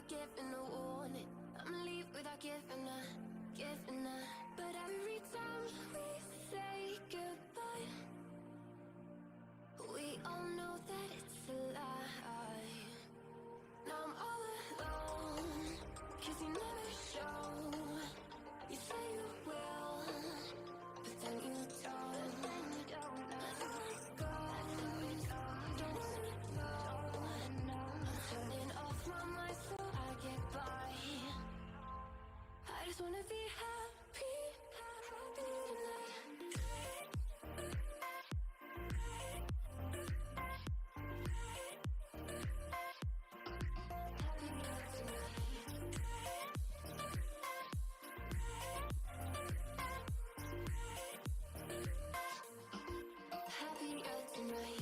giving a warning. I'ma leave without giving a. But every time we say goodbye, we all know that it's a lie. Now I'm all alone, 'cause you never show. You say you will, but then you don't. Let's go, don't wanna know. I'm turning off my mind so I get by. I just wanna be happy, happy tonight.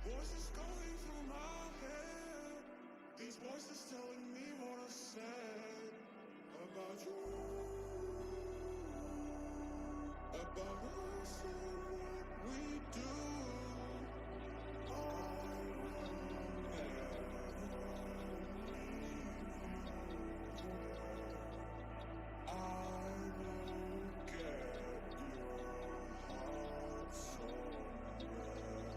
Voices going through my head. These voices telling me what I said about you, about us and what we do. I will never leave you. I will get your heart somewhere.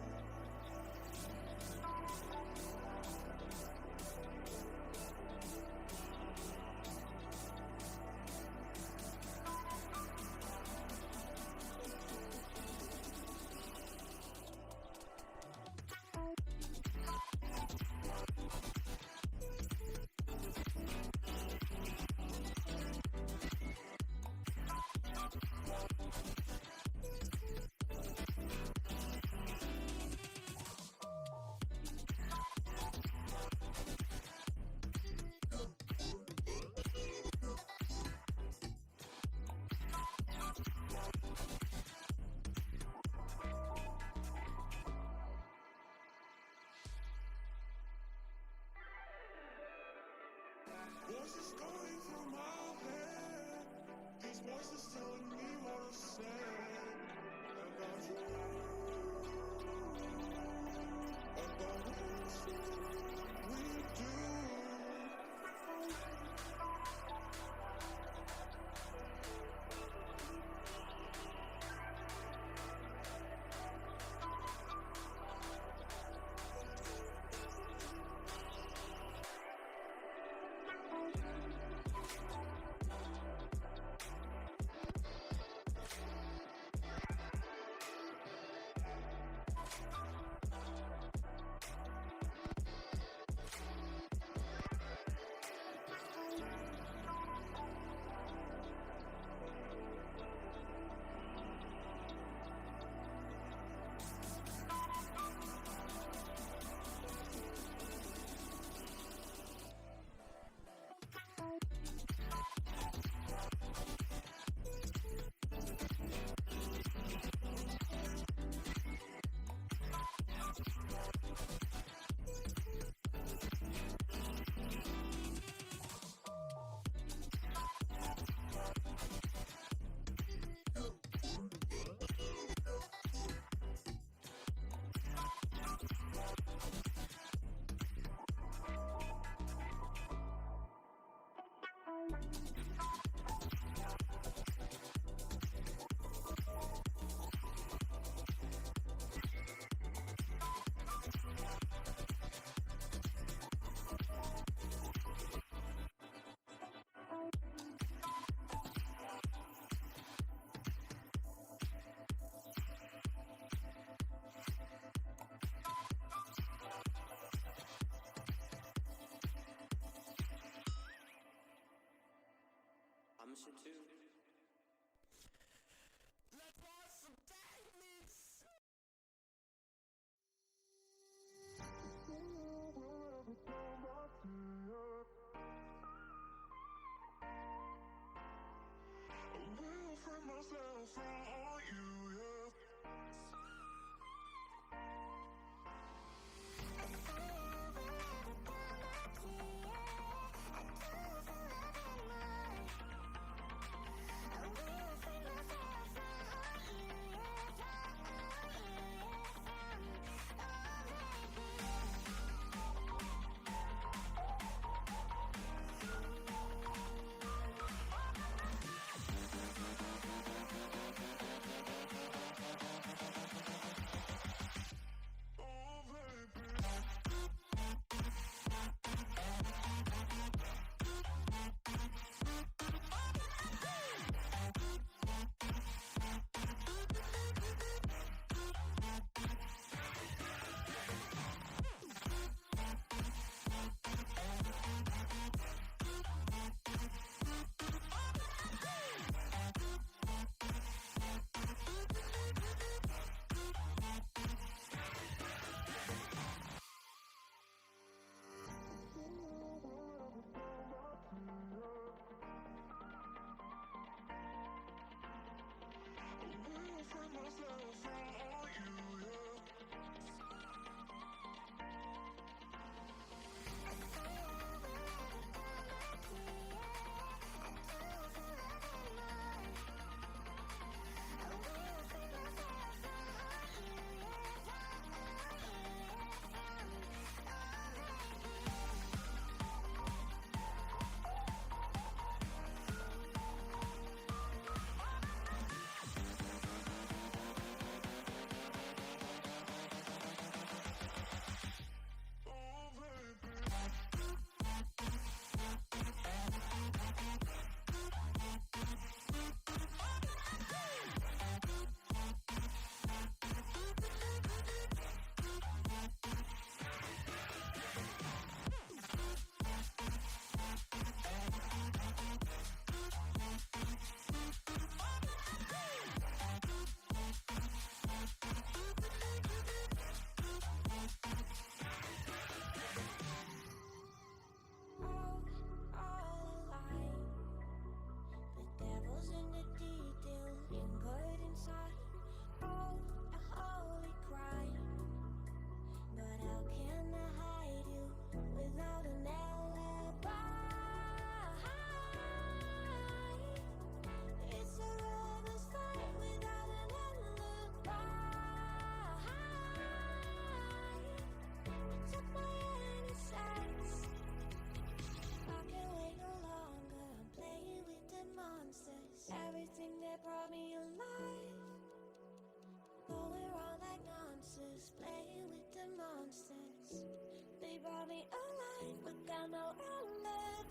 got me alive without no alibi.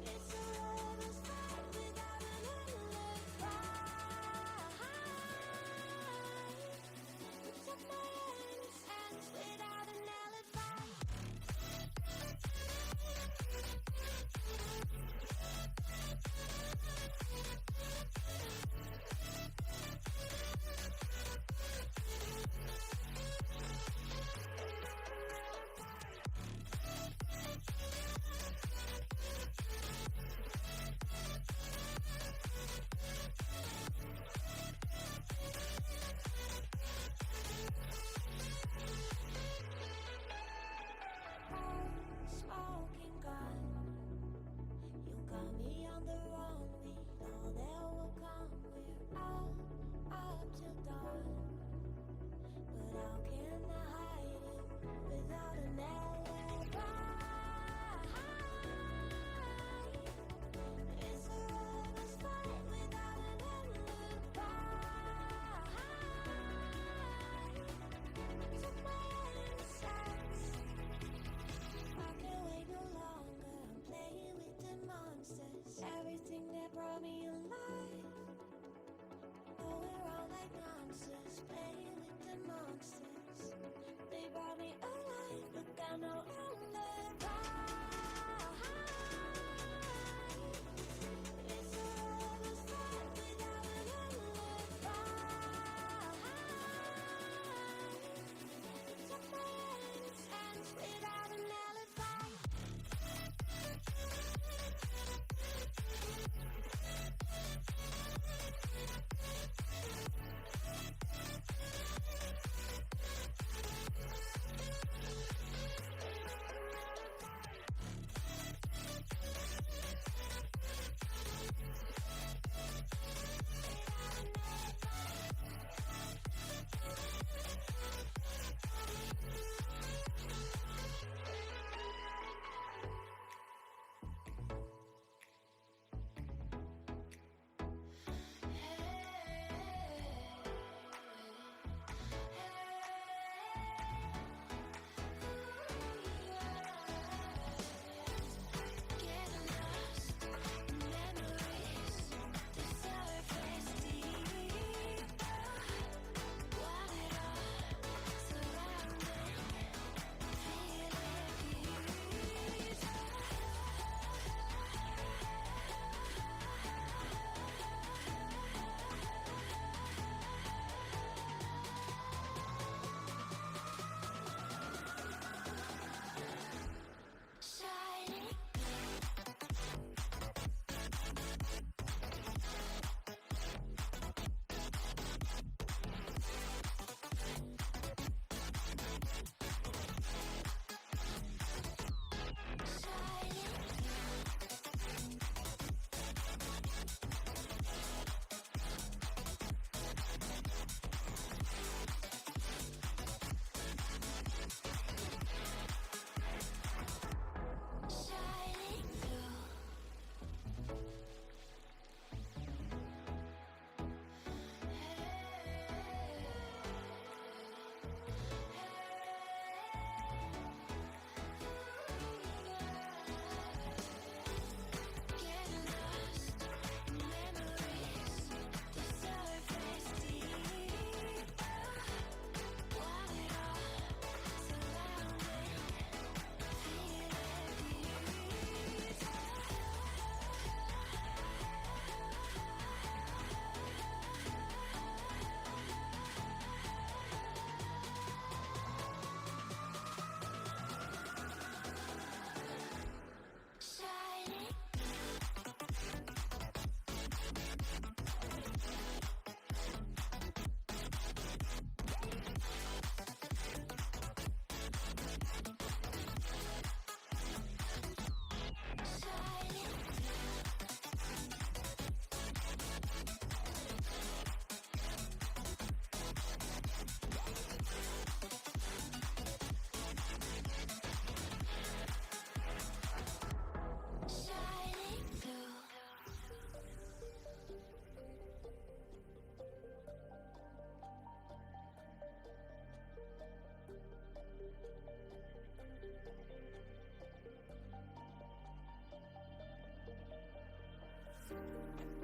It's a lover's fight without an alibi. Took my hand, it's hands without an alibi.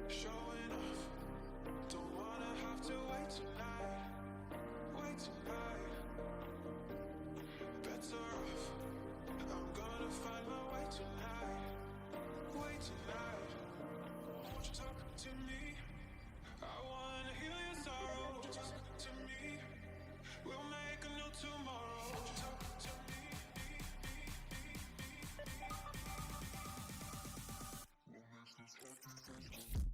showing off. Don't wanna have to wait tonight. Wait tonight. Better off. I'm gonna find my way tonight. Wait tonight. Won't you talk to me? I wanna heal your sorrow. Won't you talk to me? We'll make a new tomorrow. Won't you talk to me? We'll make this happen.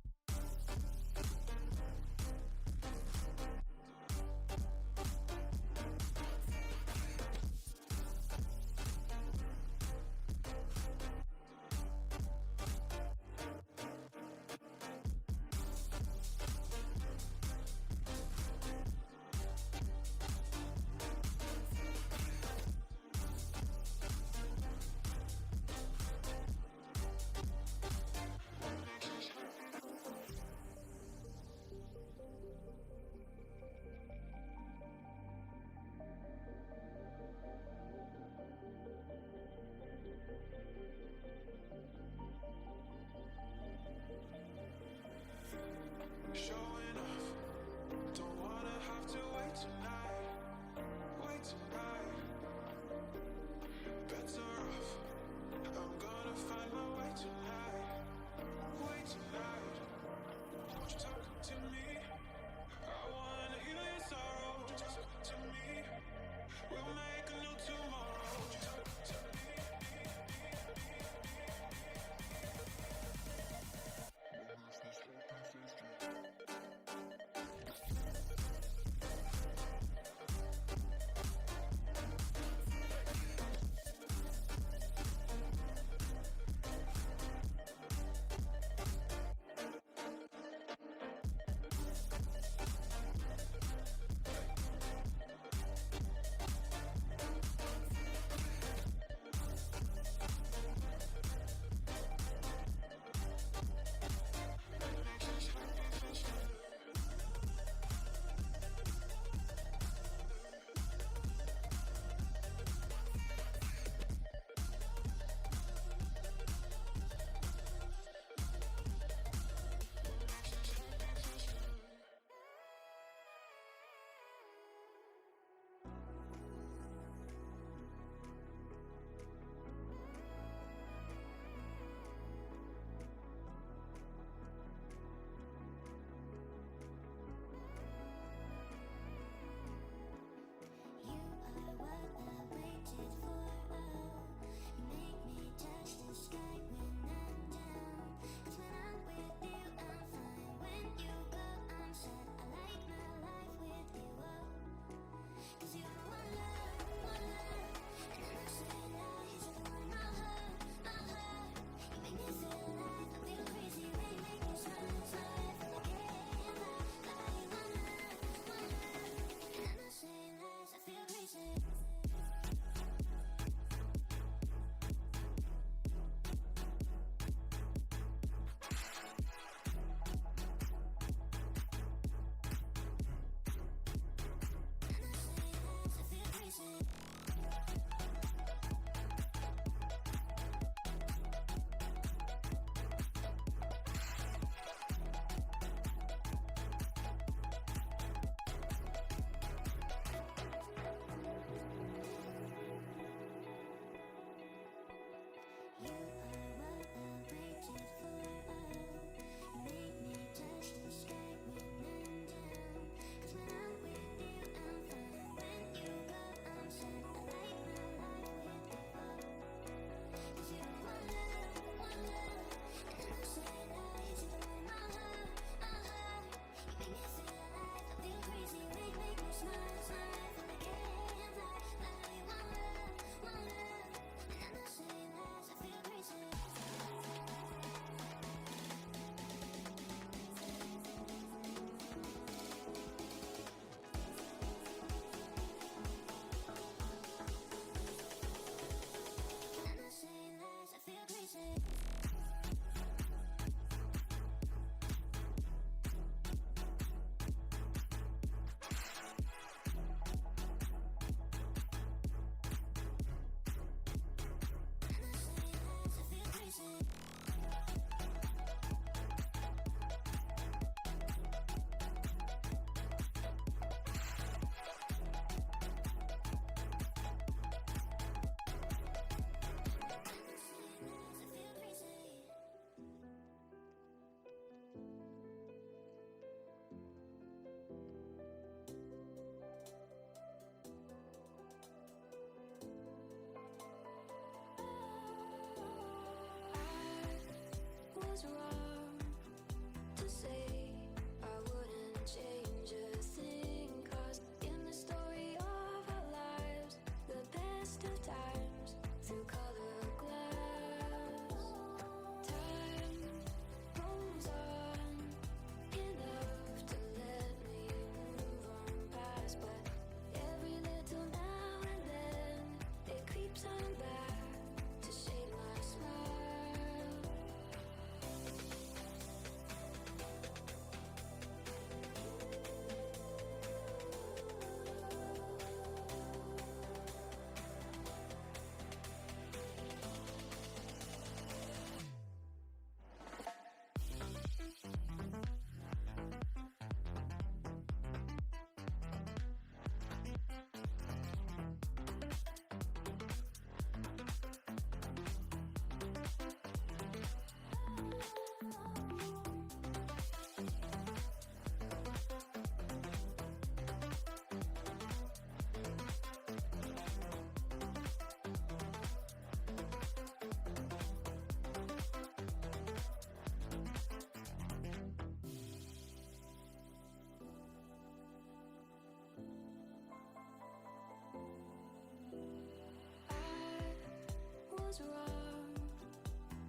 was wrong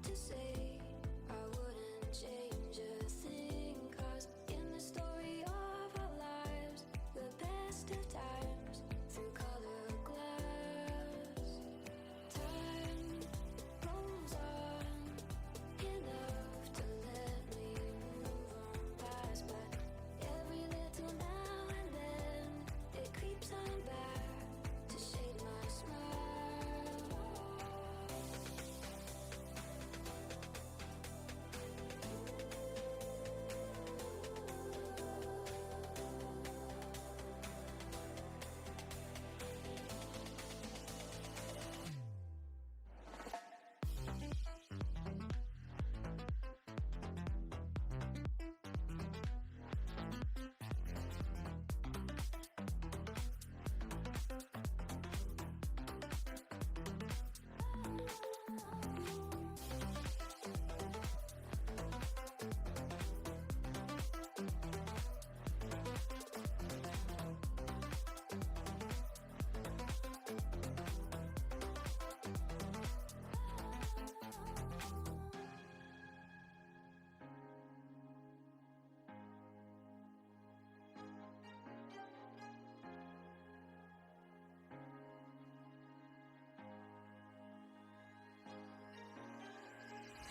to say. I wouldn't change a thing, 'cause in the story of our lives, the best of times through color glass. Time rolls on enough to let me move on past, but every little now and then it creeps on back to shade my smile.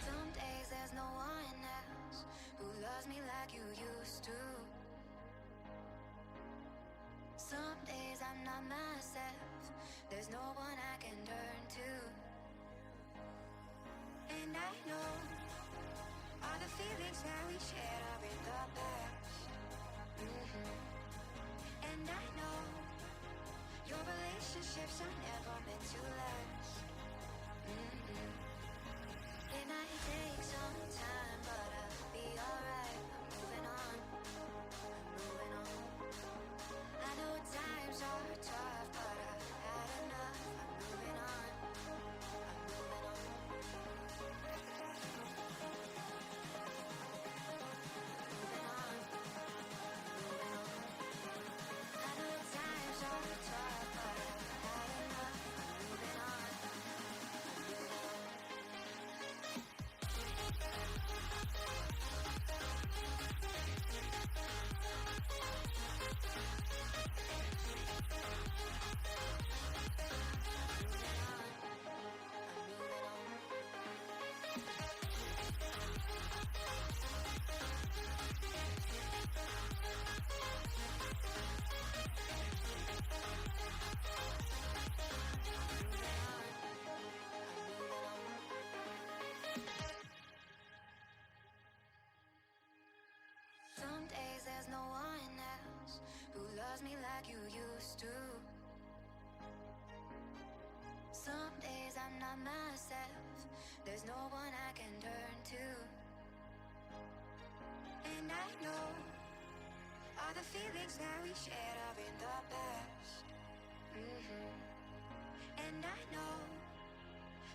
Some days there's no one else who loves me like you used to. Some days I'm not myself, there's no one I can turn to. And I know all the feelings that we shared are in the past. And I know your relationships are never meant to last. It might take some time, but I'll be alright. I'm moving on, I'm moving on. I know times are tough, but I've had enough. I'm moving on, I'm moving on. Moving on, moving on. I know times are tough, but I've had enough. I'm moving on, I'm moving on. Some days there's no one else who loves me like you used to. Some days I'm not myself, there's no one I can turn to. And I know all the feelings that we shared are in the past. And I know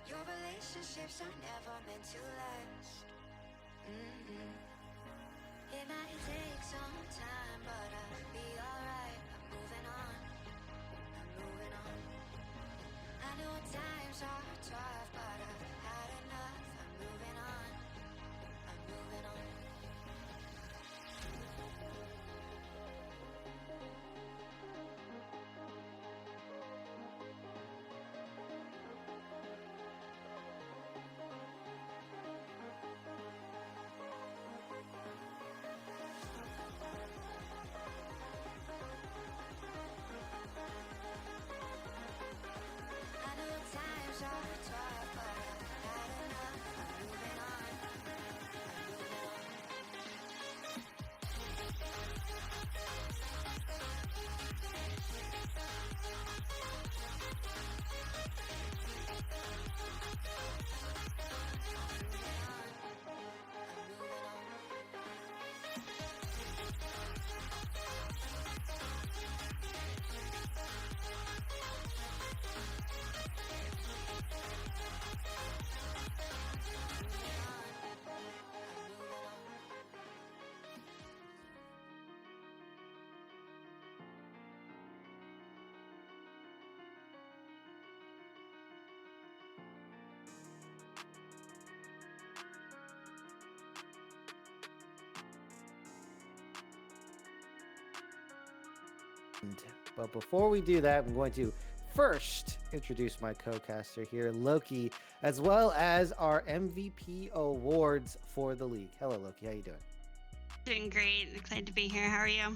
your relationships are never meant to last. It might take some time, but I'll be alright. I'm moving on, I'm moving on. I know times are tough, but I've had enough. I'm moving on, I'm moving on. But before we do that, I'm going to first introduce my co-caster here, Loki, as well as our MVP awards for the league. Hello, Loki. How you doing? Doing great. Excited to be here. How are you?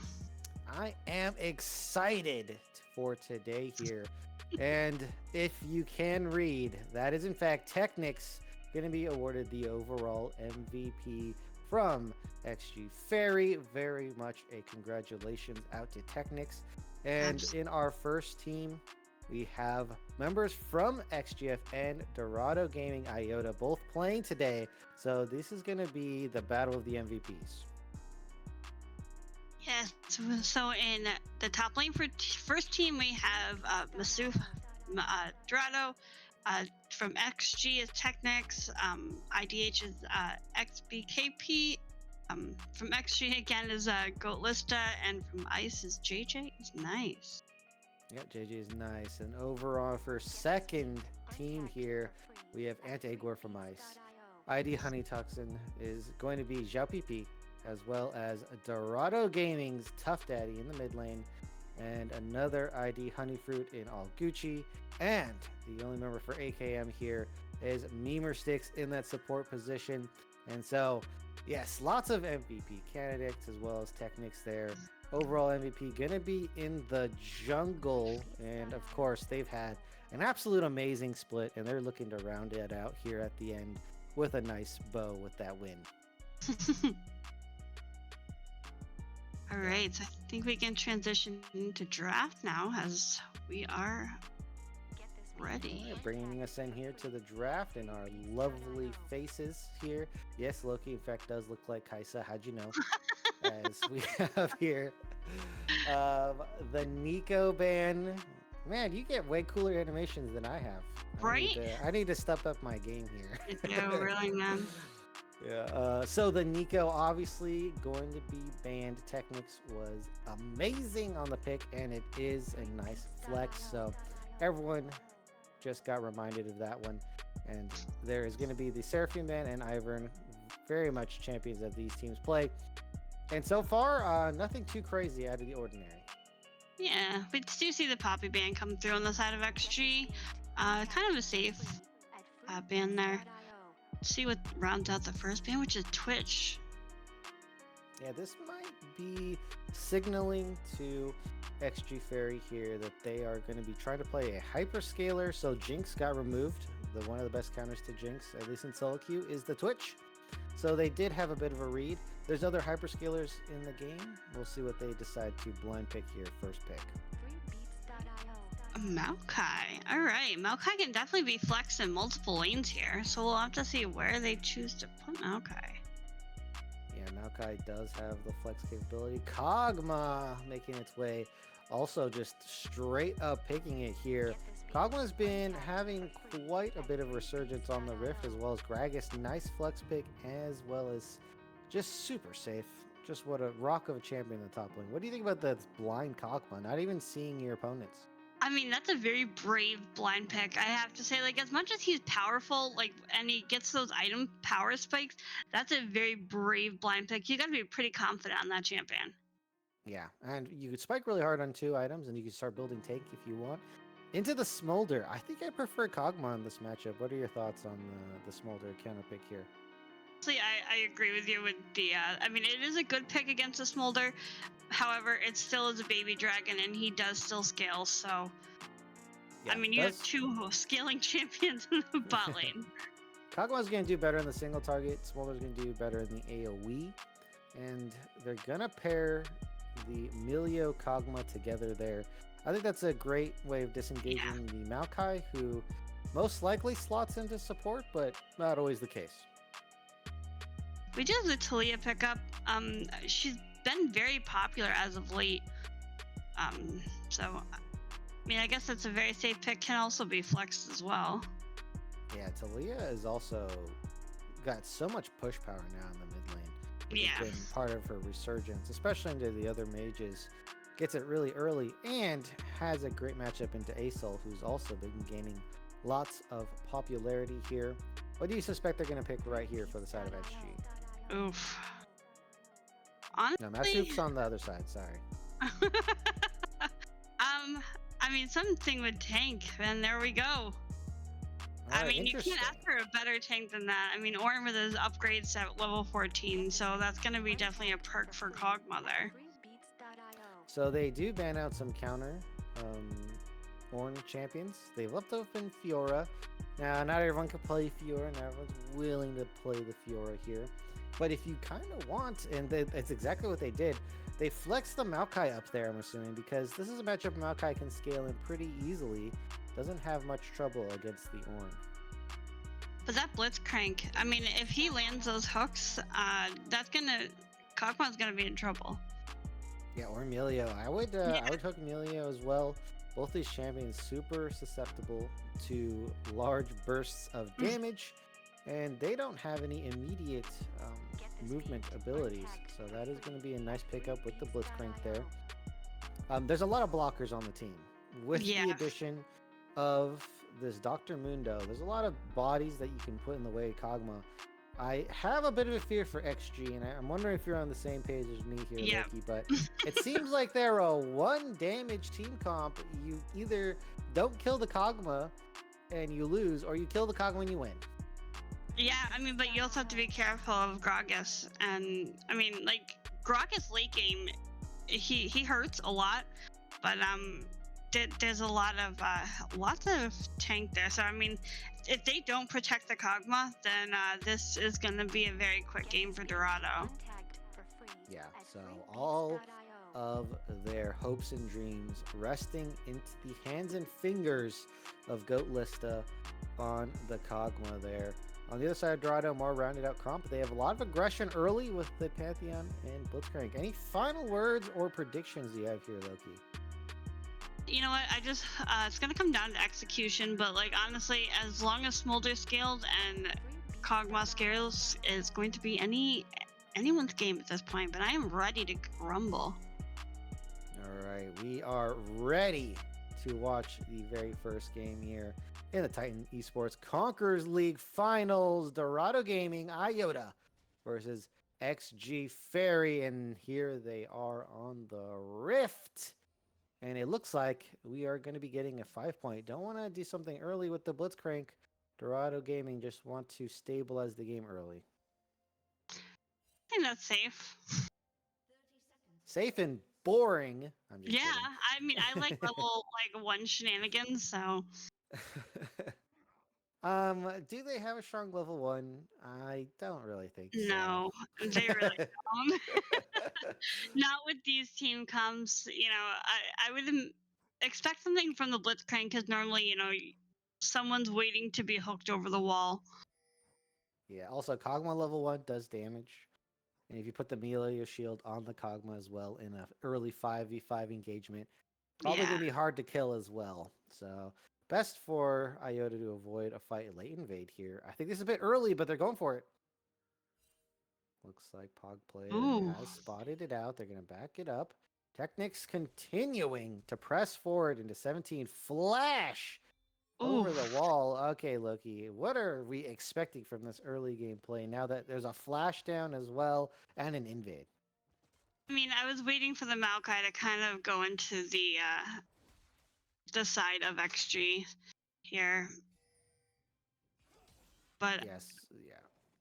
I am excited for today here. And if you can read, that is in fact Technics going to be awarded the overall MVP from XG. Very much a congratulations out to Technics. And in our first team, we have members from XGF and Dorado Gaming Iota both playing today. So this is going to be the battle of the MVPs. Yes. So in the top lane for first team, we have Masuf, Dorado. From XG is Technics. IDH is XBKP. From XG again is Goatlista, and from Ice is JJ. Is nice. Yep, JJ is nice. And overall for second team here, we have Anti-Agor from Ice. ID Honey Toxin is going to be Xiao PP, as well as Dorado Gaming's Tough Daddy in the mid lane, and another ID Honey Fruit in all Gucci. And the only member for AKM here is Memer Sticks in that support position. And so, yes, lots of MVP candidates as well as Technics there. Overall MVP gonna be in the jungle, and of course they've had an absolute amazing split, and they're looking to round it out here at the end with a nice bow with that win. All right, so I think we can transition into draft now, as we are ready. Right, bringing us in here to the draft and our lovely faces here. Yes, Loki in fact does look like Kaisa. How'd you know? As we have here the Nico ban. Man, you get way cooler animations than I have. Right? I need to step up my game here. Yeah, really, man. Yeah. So the Nico obviously going to be banned. Technics was amazing on the pick, and it is a nice flex. So everyone just got reminded of that one. And there is going to be the Seraphim ban and Ivern, very much champions of these teams play. And so far, nothing too crazy out of the ordinary. Yeah, we do see the Poppy ban come through on the side of XG. Kind of a safe ban there. Let's see what rounds out the first ban, which is Twitch. Yeah, this might be signaling to XG Fairy here that they are going to be trying to play a hyperscaler. So Jinx got removed. One of the best counters to Jinx, at least in solo queue, is the Twitch. So they did have a bit of a read. There's other hyperscalers in the game. We'll see what they decide to blind pick here, first pick. Maokai. All right, Maokai can definitely be flexed in multiple lanes here, so we'll have to see where they choose to put Maokai. Yeah, Maokai does have the flex capability. Kog'Maw making its way, also just straight up picking it here. Kog'Maw's been having quite a bit of resurgence on the Rift, as well as Gragas. Nice flex pick, as well as just super safe. Just what a rock of a champion in the top lane. What do you think about the blind Kog'Maw? Not even seeing your opponents. I mean, that's a very brave blind pick. I have to say, like, as much as he's powerful, like, and he gets those item power spikes, that's a very brave blind pick. You got to be pretty confident on that champion. Yeah, and you could spike really hard on 2 items, and you can start building tank if you want. Into the Smolder. I think I prefer Kog'Maw in this matchup. What are your thoughts on the Smolder counter pick here? Honestly, I agree with you with the, I mean, it is a good pick against the Smolder. However, it still is a baby dragon, and he does still scale, so... Yeah, I mean, you have 2 scaling champions in the bot lane. Kog'Maw's going to do better in the single target. Smolder's going to do better in the AoE. And they're going to pair the Milio Kog'Maw together there. I think that's a great way of disengaging the Maokai, who most likely slots into support, but not always the case. We did the Talia pickup. She's been very popular as of late. So, I mean, I guess that's a very safe pick. Can also be flexed as well. Yeah, Talia has also got so much push power now in the mid lane. Yeah. It's been part of her resurgence, especially into the other mages. Gets it really early and has a great matchup into Asol, who's also been gaining lots of popularity here. What do you suspect they're going to pick right here for the side of XG? Oof. Honestly, No, Masup's on the other side, sorry. I mean, something with tank, and there we go. I Alright, mean, you can't interesting. ask for a better tank than that. I mean, Orin with his upgrades at level 14, so that's gonna be definitely a perk for Kog'Maw there. So they do ban out some counter Ornn champions. They've left open Fiora. Now, not everyone can play Fiora, not everyone's willing to play the Fiora here. But if you kind of want, and that's exactly what they did, they flexed the Maokai up there, I'm assuming, because this is a matchup Maokai can scale in pretty easily. Doesn't have much trouble against the Ornn. But that Blitzcrank, I mean, if he lands those hooks, Kog'Maw's gonna be in trouble. Yeah, or Emilio. I would hook Emilio as well. Both these champions super susceptible to large bursts of damage, and they don't have any immediate movement abilities. So that is going to be a nice pickup with the Blitzcrank there. There's a lot of blockers on the team. With the addition of this Dr. Mundo, there's a lot of bodies that you can put in the way of Kog'Maw. I have a bit of a fear for XG, and I'm wondering if you're on the same page as me here, Loki, but it seems like they're a 1 damage team comp. You either don't kill the Kog'Maw and you lose, or you kill the Kog'Maw and you win. Yeah, I mean, but you also have to be careful of Gragas, and I mean, like, Gragas late game, he hurts a lot, but there's a lot of lots of tank there. So I mean, if they don't protect the Kog'Maw, then this is gonna be a very quick game for Dorado. Yeah, so all of their hopes and dreams resting into the hands and fingers of Goat Lista on the Kog'Maw there. On the other side of Dorado, more rounded out comp. They have a lot of aggression early with the Pantheon and Blitzcrank. Any final words or predictions you have here, Loki? You know what? It's gonna come down to execution, but like honestly, as long as Smolder scales and Kog'Maw scales, is going to be anyone's game at this point. But I am ready to rumble. All right, we are ready to watch the very first game here in the Titan Esports Conquerors League Finals. Dorado Gaming, Iota versus XG Fairy, and here they are on the Rift. And it looks like we are going to be getting a 5-point. Don't want to do something early with the Blitzcrank. Dorado Gaming just want to stabilize the game early. I think that's safe. Safe and boring. I'm just kidding. I mean, I like level 1 shenanigans, so. Do they have a strong level 1? I don't really think so. No, they really don't. Not with these team comps. You know, I would expect something from the Blitzcrank, because normally, you know, someone's waiting to be hooked over the wall. Yeah, also Kog'Maw level 1 does damage. And if you put the Melio shield on the Kog'Maw as well in an early 5v5 engagement, probably going to be hard to kill as well. So best for Iota to avoid a fight late invade here. I think this is a bit early, but they're going for it. Looks like Pog Player has spotted it out. They're going to back it up. Technics continuing to press forward into 17. Flash over the wall. Okay, Loki, what are we expecting from this early gameplay now that there's a flash down as well and an invade? I mean, I was waiting for the Maokai to kind of go into the side of XG here. But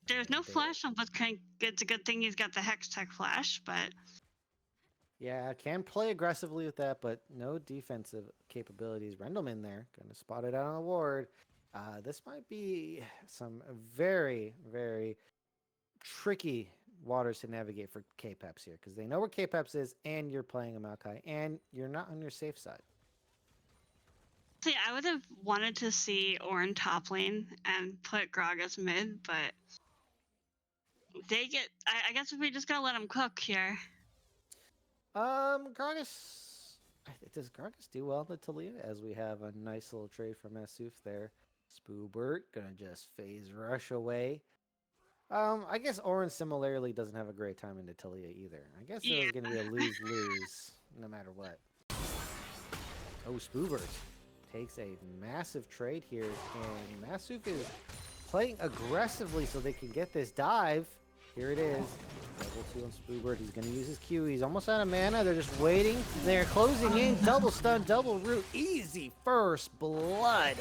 there's no flash on Blitzcrank. It's a good thing he's got the Hex Tech flash, but yeah, can play aggressively with that, but no defensive capabilities. Rendleman there, going to spot it out on the ward. This might be some very, very tricky waters to navigate for K-Peps here, because they know where K-Peps is, and you're playing a Maokai, and you're not on your safe side. See, I would have wanted to see Ornn top lane and put Gragas mid, but they get. I guess we just gotta let them cook here. Gragas. Does Gragas do well in the Talia? As we have a nice little trade from Masuf there. Spoobert gonna just phase rush away. I guess Ornn similarly doesn't have a great time in the Talia either. I guess it was gonna be a lose-lose no matter what. Oh, Spoobert takes a massive trade here, and Masuf is playing aggressively so they can get this dive. Here it is. Level 2 on Spoobert. He's going to use his Q. He's almost out of mana. They're just waiting. They're closing in. Double stun, double root. Easy first blood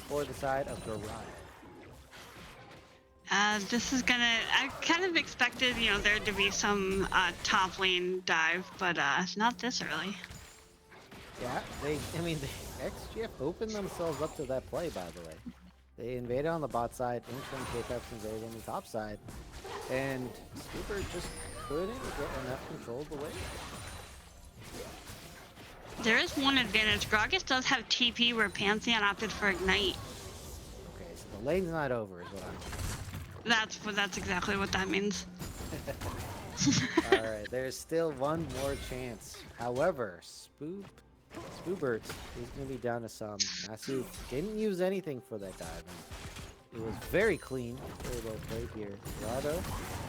for the side of Dorado. This is gonna. I kind of expected, there to be some top lane dive, but not this early. Yeah, the XGF opened themselves up to that play, by the way. They invaded on the bot side, in-turn K-Peps invaded on the top side, and Spoobert just couldn't get enough control of the wave. There is one advantage. Gragas does have TP where Pantheon opted for Ignite. Okay, so the lane's not over, is what I'm That's exactly what that means. Alright, there's still one more chance. However, Spoobert is going to be down to some. Massive didn't use anything for that dive. And it was very clean. Very well played here. Dorado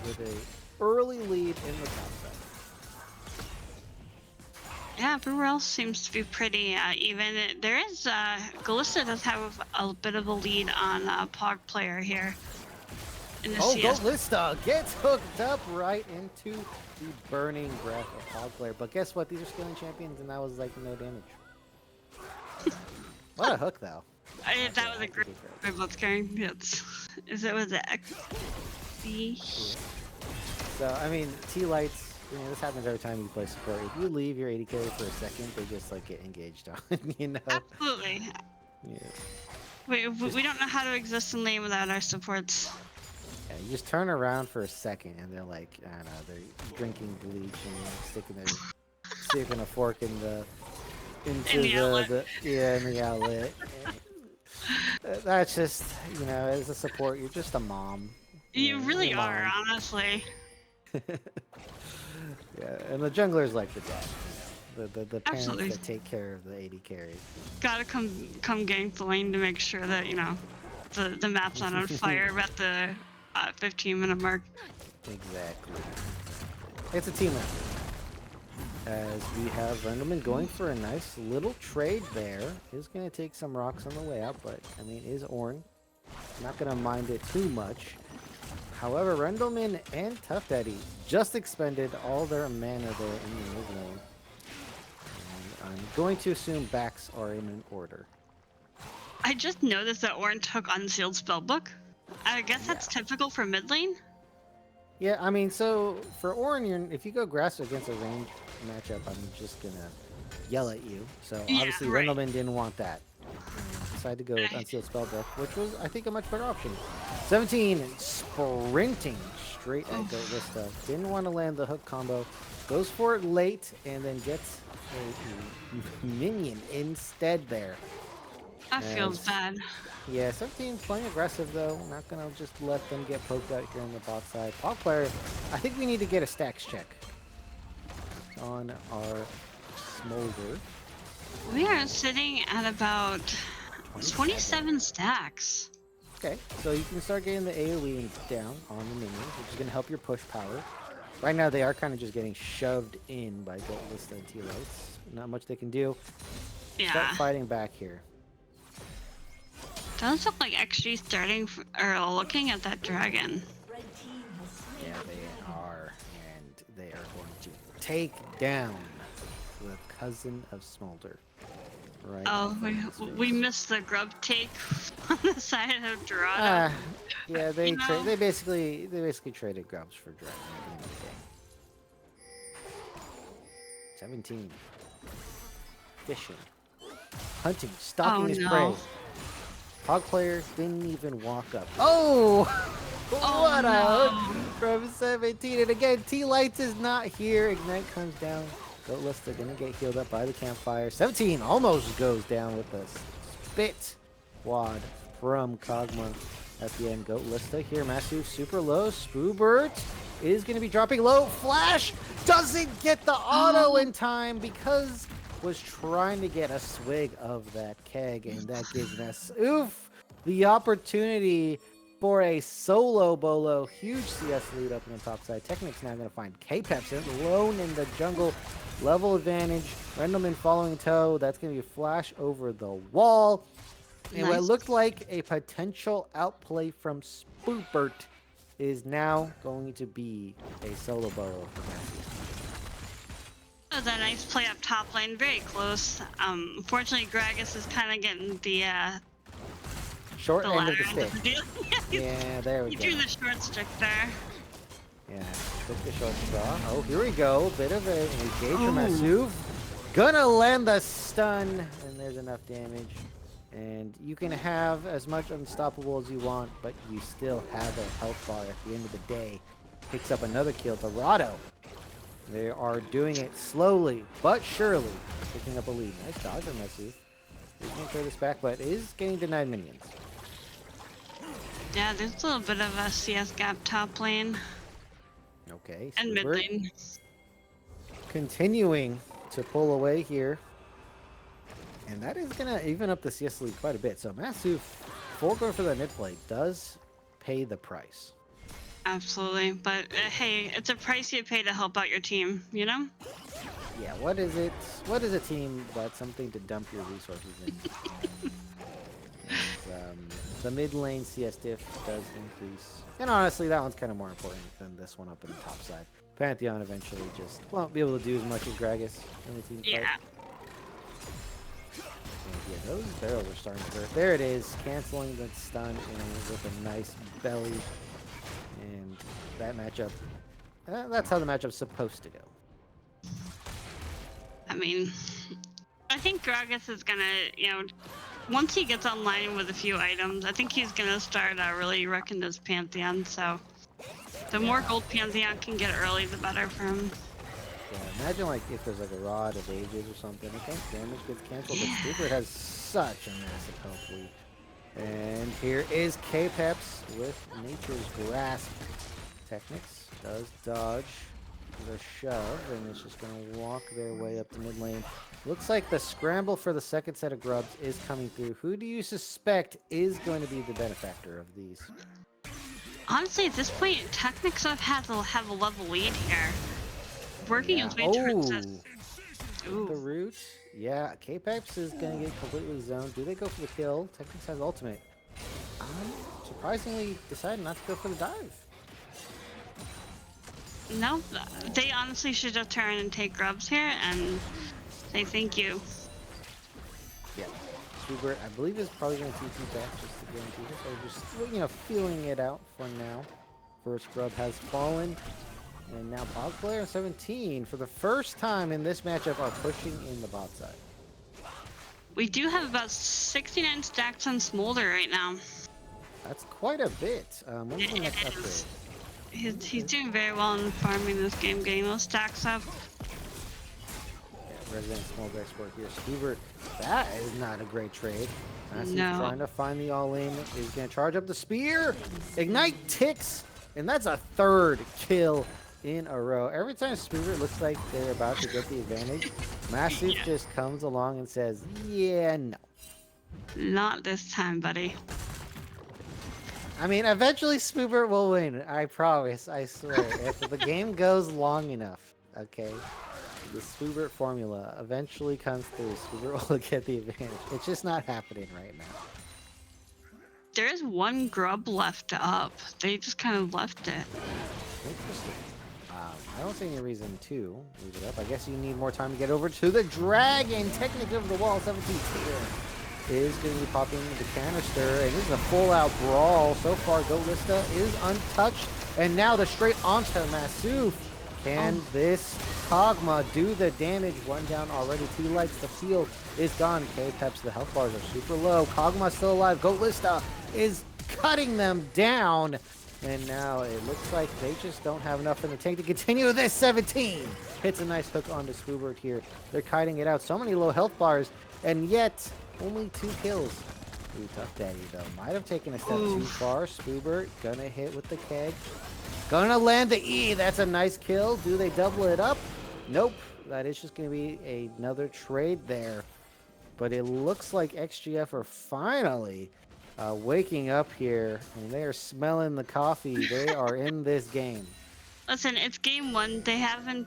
with a early lead in the top side. Yeah, everywhere else seems to be pretty even. There is Galista does have a bit of a lead on Pog player here. In the CS. Galista gets hooked up right into the burning breath of Hog Player. But guess what? These are skilling champions, and that was like no damage. What a hook, though. That was a great blitzkrieg. Was it XC? So, I mean, T-Lights, this happens every time you play support. If you leave your 80 carry for a second, they just like get engaged on, Absolutely. Yeah. We don't know how to exist in lane without our supports. Yeah, you just turn around for a second and they're like, I don't know, they're drinking bleach and sticking a fork in the in the outlet. In the outlet. That's just, as a support, you're just a mom. You really are, honestly. Yeah, and the jungler's like the dad. The parents that take care of the 80 carry. Gotta come gank the lane to make sure that, the map's not on fire at the 15-minute mark. Exactly. It's a team effort. As we have Rendelman going for a nice little trade there. Is going to take some rocks on the way out, but, is Ornn. Not going to mind it too much. However, Rendelman and Tough Daddy just expended all their mana there in the mid lane. And I'm going to assume backs are in an order. I just noticed that Ornn took Unsealed Spellbook. I guess that's typical for mid lane. Yeah, so for Ornn, if you go grass against a range matchup, I'm just gonna yell at you. So obviously right. Rendelman didn't want that. Decided to go with Unsealed Spellbook, which was, I think, a much better option. 17 sprinting straight at Galista. Didn't want to land the hook combo. Goes for it late and then gets a minion instead there. That feels bad. Yeah, 17 playing aggressive though. Not gonna just let them get poked out here on the bot side. Pog player, I think we need to get a stacks check on our Smolder. We are sitting at about 27 stacks. Okay, so you can start getting the AoE down on the minions, which is gonna help your push power. Right now they are kind of just getting shoved in by Galista and T-Lights. Not much they can do. Yeah. Start fighting back here. Does look like XG starting or looking at that dragon. Yeah, they are, and they are going to take down the cousin of Smolder. Right. Oh, we missed the grub take on the side of Dorado. Yeah, they basically traded grubs for dragon. 17. Fishing, hunting, stalking his prey. Hog player didn't even walk up. Oh! What a hook from 17. And again, T-Lights is not here. Ignite comes down. Galista gonna get healed up by the campfire. 17 almost goes down with a spit wad from Kog'Maw at the end. Galista here, Massive super low. Spoobert is gonna be dropping low. Flash doesn't get the auto in time because was trying to get a swig of that keg, and that gives us the opportunity for a solo bolo. Huge CS lead up in the top side. Technic's now going to find K-Peps alone in the jungle. Level advantage. Rendelman following toe. That's going to be a flash over the wall. And what looked like a potential outplay from Spoobert is now going to be a solo bow for Matthew. That was a nice play up top lane, very close. Unfortunately, Gragas is kind of getting the Short end ladder of the end stick. of the deal. Yeah, there we He go. drew the short stick there. Yeah, took the short straw. Oh, here we go. Bit of an engage from Ooh. Masuv. Gonna land the stun, and there's enough damage. And you can have as much unstoppable as you want, but you still have a health bar at the end of the day. Picks up another kill. Dorado. They are doing it slowly but surely, picking up a lead. Nice dodge from Masuv. He's gonna throw this back, but is getting denied minions. Yeah, there's a little bit of a CS gap top lane Okay, and mid Squidward lane. continuing to pull away here. And that is going to even up the CS lead quite a bit. So Masuv, going for the mid play, does pay the price. Absolutely, but hey, it's a price you pay to help out your team, you know? Yeah, what is it? What is a team but something to dump your resources in? The mid lane CS diff does increase. And honestly, that one's kind of more important than this one up in the top side. Pantheon eventually just won't be able to do as much as Gragas in the team fight. Yeah. And yeah, those barrels are starting to hurt. There it is, canceling the stun and with a nice belly. And that matchup, that's how the matchup's supposed to go. I mean, I think Gragas is gonna, once he gets online with a few items, I think he's gonna start really wrecking this Pantheon, so the more gold Pantheon can get early, the better for him. Yeah, imagine like if there's like a Rod of Ages or something, okay, damage gets canceled, Yeah. but Stupid has such a massive health lead. And here is K-Peps with Nature's Grasp. Technics does dodge the shove, and it's just going to walk their way up to mid lane. Looks like the scramble for the second set of grubs is coming through. Who do you suspect is going to be the benefactor of these? Honestly, at this point, Technics have a level lead here. Working Yeah. his way towards this. The Ooh. root. Yeah, K-Peps is going to get completely zoned. Do they go for the kill? Technics has ultimate. Surprisingly, decided not to go for the dive. No, they honestly should just turn and take grubs here and say thank you. Yeah. Schubert, I believe, is probably going to TP back just to guarantee it. So just, feeling it out for now. First grub has fallen. And now bot player 17, for the first time in this matchup, are pushing in the bot side. We do have about 69 stacks on Smolder right now. That's quite a bit. When's the next It is. upgrade? He's doing very well in farming this game, getting those stacks up. Yeah, Resident Smolder export here. Schubert, that is not a great trade. Massive No. trying to find the all-in. Is going to charge up the spear. Ignite ticks. And that's a third kill in a row. Every time Schubert looks like they're about to get the advantage, Massive Yeah. just comes along and says, yeah, no. Not this time, buddy. I mean, eventually Spoobert will win. I promise. I swear. If the game goes long enough, okay, the Spoobert formula eventually comes through. Spoobert will get the advantage. It's just not happening right now. There is one grub left up. They just kind of left it. Interesting. I don't see any reason to leave it up. I guess you need more time to get over to the dragon. Technique over the wall. 17 is going to be popping the canister, and this is a full-out brawl. So far, Golista is untouched, and now the straight onto Masuf. Can this Kog'Maw do the damage? One down already. 2 lights. The field is gone. K-Peps, the health bars are super low. Kog'Maw still alive. Golista is cutting them down. And now it looks like they just don't have enough in the tank to continue this. 17 hits a nice hook onto Spoobert here. They're kiting it out. So many low health bars, and yet only 2 kills. Ooh, Tough Daddy, though. Might have taken a step too far. Spoobert gonna hit with the keg. Gonna land the E. That's a nice kill. Do they double it up? Nope. That is just gonna be another trade there. But it looks like XGF are finally waking up here, and they are smelling the coffee. They are in this game. Listen, it's game 1. They haven't,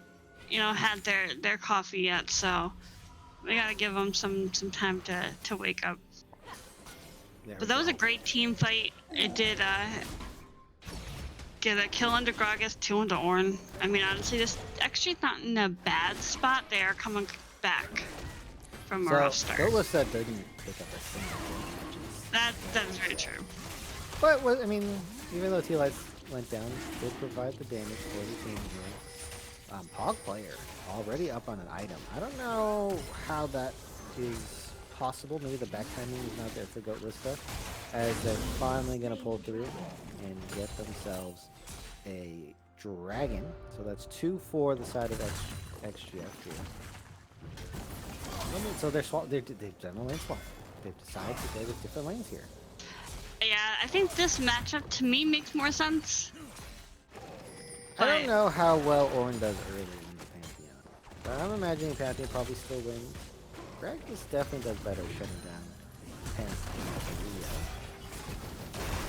had their coffee yet, so we gotta give them some time to wake up. There But we that was go. a great team fight. It did get a kill into Gragas, 2 into Ornn. I mean, honestly, this XG's not in a bad spot. They are coming back from a rough start. Golissa didn't pick up a single kill, which is That is very true. But I mean, even though T-Lights went down, did provide the damage for the team here. Pog player already up on an item. I don't know how that is possible. Maybe the back timing is not there for Golissa, as they're finally going to pull through and get themselves a dragon. So that's 2 for the side of XGF here. So they've done a lane swap. They've decided to go with different lanes here. Yeah, I think this matchup to me makes more sense. I don't know how well Ornn does early in the Pantheon, but I'm imagining Pantheon probably still wins. Gragas definitely does better shutting down Pantheon.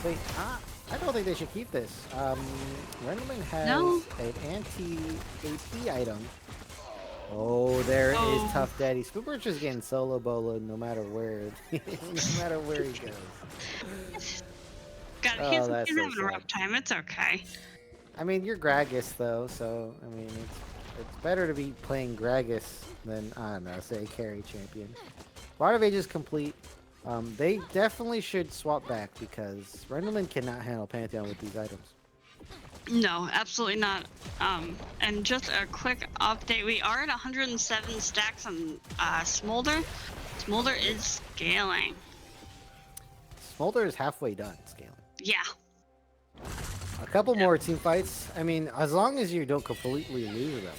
Wait, I don't think they should keep this. Rendleman has an anti-AP item. Oh, there is Tough Daddy. Spooper's just getting solo bolo no matter where, no matter where he goes. God, he's having a rough time. It's okay. I mean, you're Gragas though, so I mean, it's better to be playing Gragas than, I don't know, say carry champion. Water Mage is complete. They definitely should swap back because Rendleman cannot handle Pantheon with these items. No, absolutely not. And just a quick update, we are at 107 stacks on Smolder. Smolder is scaling. Smolder is halfway done scaling. Yeah. A couple more team fights. I mean, as long as you don't completely lose them,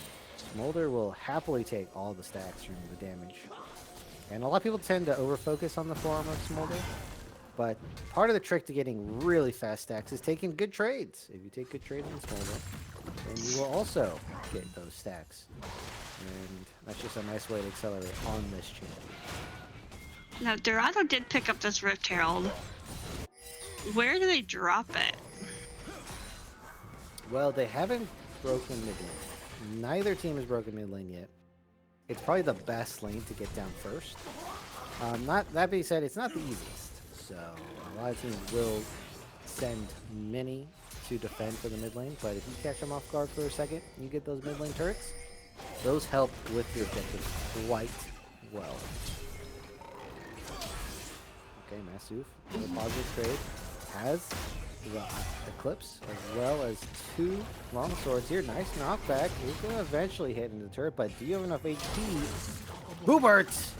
Smolder will happily take all the stacks from the damage. And a lot of people tend to over-focus on the forearm of Smolder. But part of the trick to getting really fast stacks is taking good trades. If you take good trades in Smolder, then you will also get those stacks. And that's just a nice way to accelerate on this champion. Now, Dorado did pick up this Rift Herald. Where do they drop it? Well, they haven't broken mid lane. Neither team has broken mid lane yet. It's probably the best lane to get down first. That being said, it's not the easiest. So a lot of teams will send many to defend for the mid lane, but if you catch them off guard for a second, you get those mid lane turrets. Those help with your objectives quite well. Okay, Masuf, the positive trade, has the Eclipse as well as 2 long swords here. Nice knockback. He's going to eventually hit into the turret, but do you have enough HP? Boobert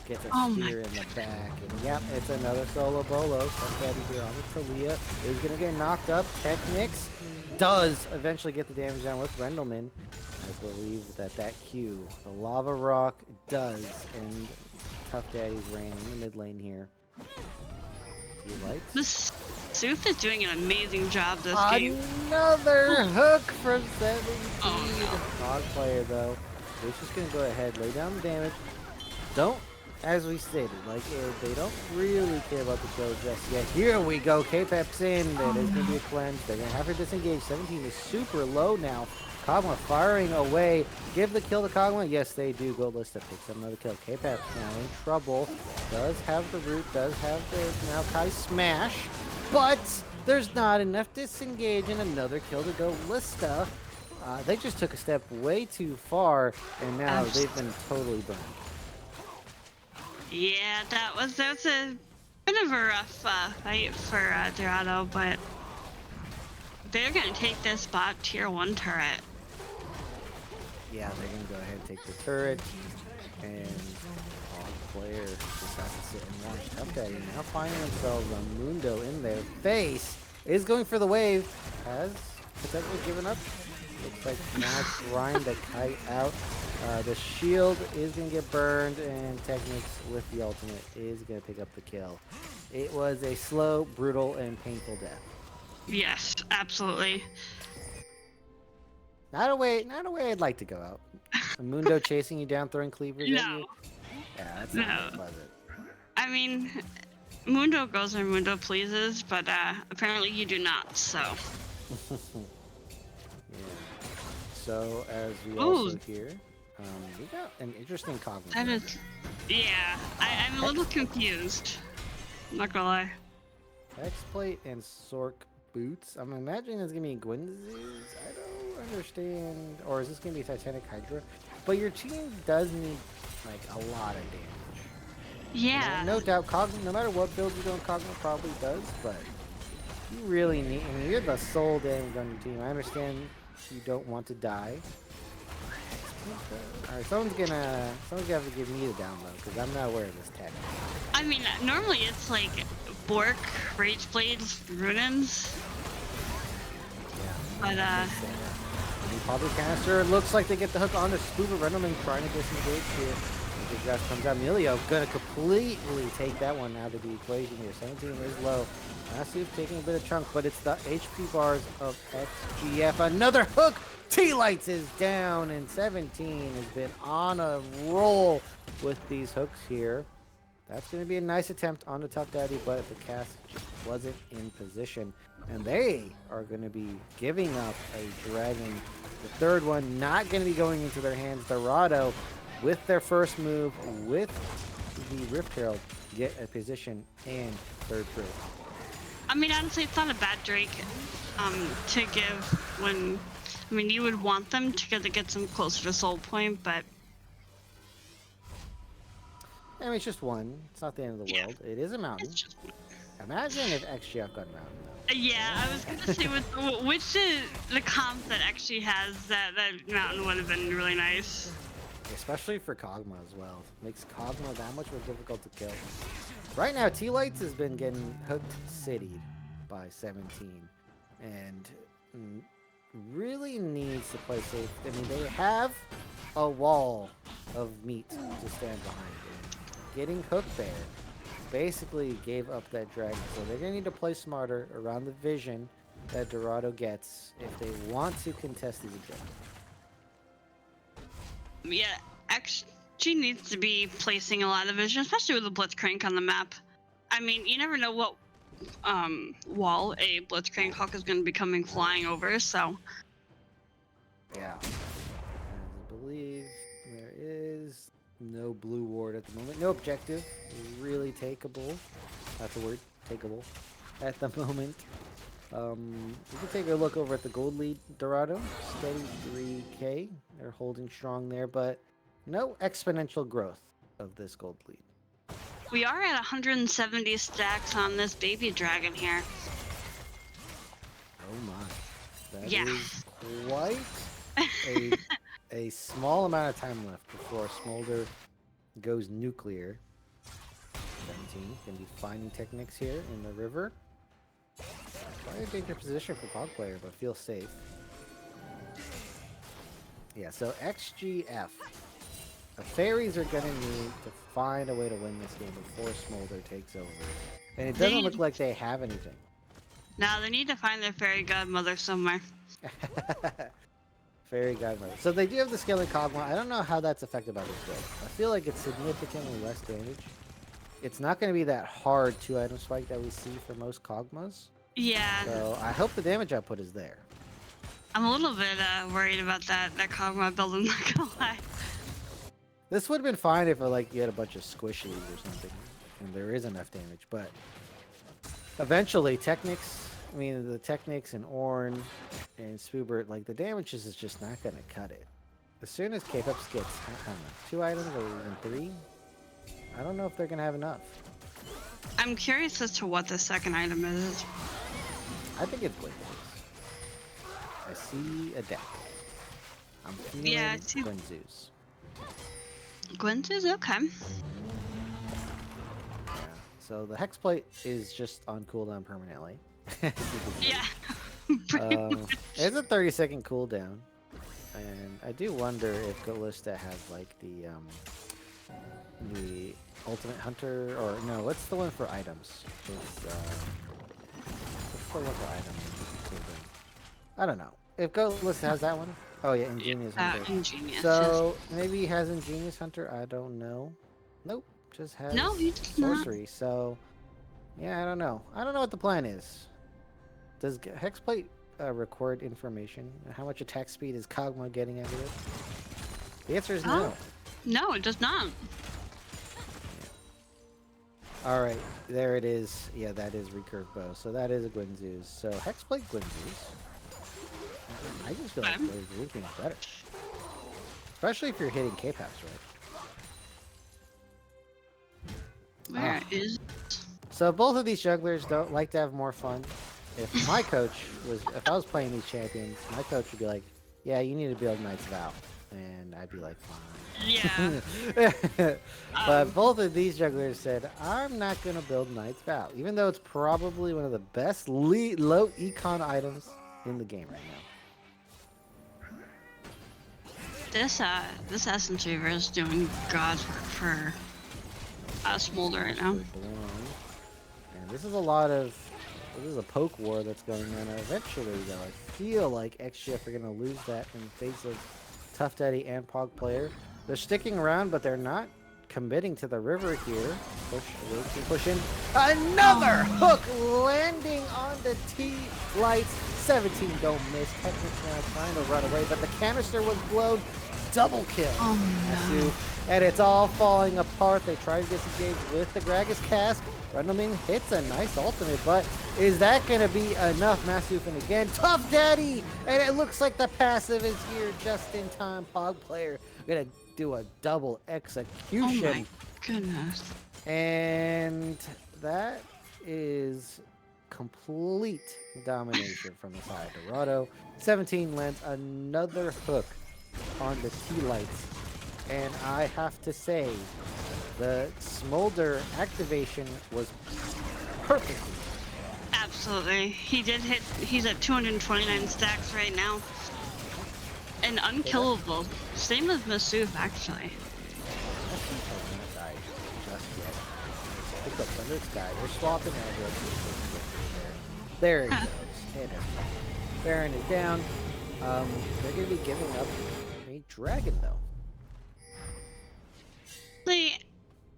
gets a spear in the back. And yep, it's another solo bolo. Somebody here on the Talia is going to get knocked up. Technics does eventually get the damage down with Rendleman. I believe that Q, the Lava Rock, does end Tough Daddy's reign in the mid lane here. You like? This Sooth is doing an amazing job this game. Another hook from 17. Oh, no. Dog player though. They're just gonna go ahead, lay down the damage. Don't, as we stated, like they don't really care about the kill just yet. Here we go. K-Pep's in. There's gonna be a cleanse. They're gonna have her disengage. 17 is super low now. Kog'Maw firing away. Give the kill to Kog'Maw. Yes, they do. Golissa picks up another kill. K-Pep's now in trouble. Does have the root. Does have the now Kai smash. But there's not enough disengage and another kill to Golissa. They just took a step way too far, and now they've been totally burned. Yeah, that's a bit of a rough fight for Dorado, but they're gonna take this spot tier 1 turret. Yeah, they're gonna go ahead and take the turret, and player just has to sit and watch. Tough Daddy now finding themselves a Mundo in their face. Is going for the wave. Has potentially given up. Looks like now trying to kite out. The shield is going to get burned, and Technics with the ultimate is going to pick up the kill. It was a slow, brutal, and painful death. Yes, absolutely. Not a way I'd like to go out. A Mundo chasing you down, throwing cleavers at you. Yeah, that's not pleasant. I mean, Mundo goes where Mundo pleases, but apparently you do not, so. Yeah. So, as we also hear, we got an interesting Kog'Maw. That is, yeah, I'm a little confused. I'm not gonna lie. X-Plate and Sork boots. I'm imagining it's gonna be Gwynzoo's. I don't understand. Or is this gonna be Titanic Hydra? But your team does need like a lot of damage. Yeah. No doubt, no matter what build you're doing, Cogma probably does, but you really need. I mean, you're the sole damage on your team. I understand you don't want to die. All right, someone's gonna have to give me the down low because I'm not aware of this tag. I mean, normally it's like Bork, Rage Blades, Runins. Yeah. But Probably canister. It looks like they get the hook on the Spoober Rendelman trying to disengage here. The grass comes out. Emilio gonna completely take that one out of the equation here. 17 is low. Massive taking a bit of chunk, but it's the HP bars of XGF. Another hook! T-Lights is down, and 17 has been on a roll with these hooks here. That's going to be a nice attempt on the Top Daddy, but the cast just wasn't in position. And they are going to be giving up a dragon. The third one not going to be going into their hands. Dorado, with their first move, with the Rift Herald, get a position and third proof. I mean, honestly, it's not a bad Drake to give when... I mean, you would want them to get some closer to Soul Point, but... I mean, it's just one. It's not the end of the world. It is a mountain. It's just... Imagine if XGF got a mountain, though. Yeah, I was gonna say, which the comp that actually has that mountain would have been really nice. Especially for Kog'Maw as well. Makes Kog'Maw that much more difficult to kill. Right now, T-Lights has been getting hooked city'd by 17. And really needs to play safe. I mean, they have a wall of meat to stand behind. Getting hooked there basically gave up that dragon. So they're going to need to play smarter around the vision that Dorado gets if they want to contest these objectives. Yeah, XG needs to be placing a lot of vision, especially with the Blitzcrank on the map. I mean, you never know what wall a Blitzcrank Hawk is going to be coming flying over, so... Yeah. I believe there is no blue ward at the moment. No objective. Really takeable. That's a word. Takeable. At the moment. We can take a look over at the gold lead, Dorado. Steady 3k. They're holding strong there, but no exponential growth of this gold lead. We are at 170 stacks on this baby dragon here. Oh my. That Yeah. is quite a small amount of time left before Smolder goes nuclear. 17 can be finding techniques here in the river. Probably a dangerous position for Pog player, but feels safe. Yeah, so XGF. The fairies are gonna need to find a way to win this game before Smolder takes over. And it doesn't look like they have anything. Now they need to find their fairy godmother somewhere. Fairy godmother. So they do have the scaling Kog'Maw. I don't know how that's affected by this build. I feel like it's significantly less damage. It's not going to be that hard 2-item spike that we see for most Kog'Maws. Yeah. So I hope the damage output is there. I'm a little bit worried about that Kog'Maw build, I'm not gonna lie. This would have been fine if like you had a bunch of squishies or something, and there is enough damage. But eventually, Technics, I mean the Technics and Ornn and Spoobert, like the damage is just not gonna cut it. As soon as K-Peps gets, I don't know, 2 items or even 3, I don't know if they're gonna have enough. I'm curious as to what the second item is. I think it's Blade Wars. I see a deck. I'm feeling Yeah, I see- Gwynzoo's. Gwent is okay. Yeah. So the hex plate is just on cooldown permanently. Yeah. Pretty much. It's a 30-second cooldown, and I do wonder if Galista has like the ultimate hunter, or no, what's the one for items? It's what's the one for items? I don't know. If Galista has that one. Oh yeah, Ingenious Hunter. Ingenious. So maybe he has Ingenious Hunter. I don't know. Nope, just has No, he does not. sorcery. So yeah, I don't know. I don't know what the plan is. Does Hexplate record information? How much attack speed is Kog'Maw getting out of it? The answer is no. No, it does not. All right, there it is. Yeah, that is recurve bow. So that is a Guinzoo's. So Hexblade Guinzoo's. I just feel like Okay. Blaze Awakening is better. Especially if you're hitting K-Paps, right? Where is? So both of these jugglers don't like to have more fun. If my coach if I was playing these champions, my coach would be like, yeah, you need to build Knight's Vow. And I'd be like, fine. Yeah. But both of these jugglers said, I'm not going to build Knight's Vow. Even though it's probably one of the best low econ items in the game right now. This Essence Weaver is doing God's work for Smolder right now. And this is a poke war that's going on. Eventually, though, I feel like XGF are going to lose that in the face of Tough Daddy and Pog player. They're sticking around, but they're not committing to the river here. Push in. Another hook landing on the T-Lights. 17 don't miss. Technics now trying to run away, but the canister was blown. Double kill. Oh no. And it's all falling apart. They try to disengage with the Gragas cask. Rendleman hits a nice ultimate, but is that going to be enough? Masufin again. Tough Daddy! And it looks like the passive is here just in time. Pog player going to do a double execution. Oh my goodness. And that is complete domination from the side of Dorado. 17 lands another hook on the T-Lights. And I have to say, the Smolder activation was perfect. Absolutely. He did hit. He's at 229 stacks right now. And unkillable. Same as Masuf, actually. Pick up Thunder Sky. They're swapping aggro. There it goes. Hit him. Baron is down. They're going to be giving up a dragon, though.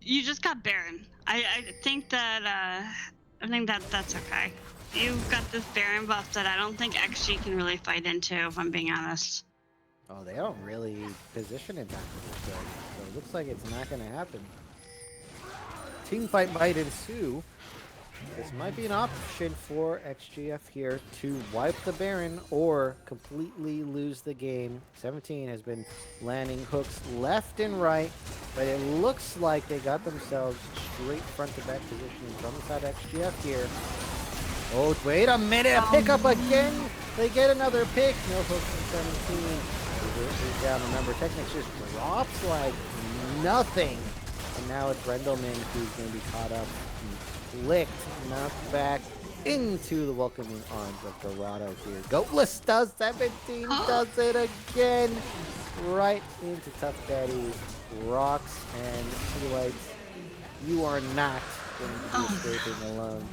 You just got Baron. I think that that's okay. You've got this Baron buff that I don't think XG can really fight into, if I'm being honest. Oh, they don't really position it that way, so it looks like it's not going to happen. Team fight might ensue. This might be an option for XGF here to wipe the Baron or completely lose the game. 17 has been landing hooks left and right, but it looks like they got themselves straight front to back positioning from the side of XGF here. Oh, wait a minute, a pickup again. They get another pick. No hooks from 17. He's down. Remember, Technics just drops like nothing. And now it's Rendleman who's going to be caught up. Licked, knocked back into the welcoming arms of Dorado here. Goatless does 17, does it again. Right into Tough Daddy. Rocks and T-Lights. You are not going to be escaping alone.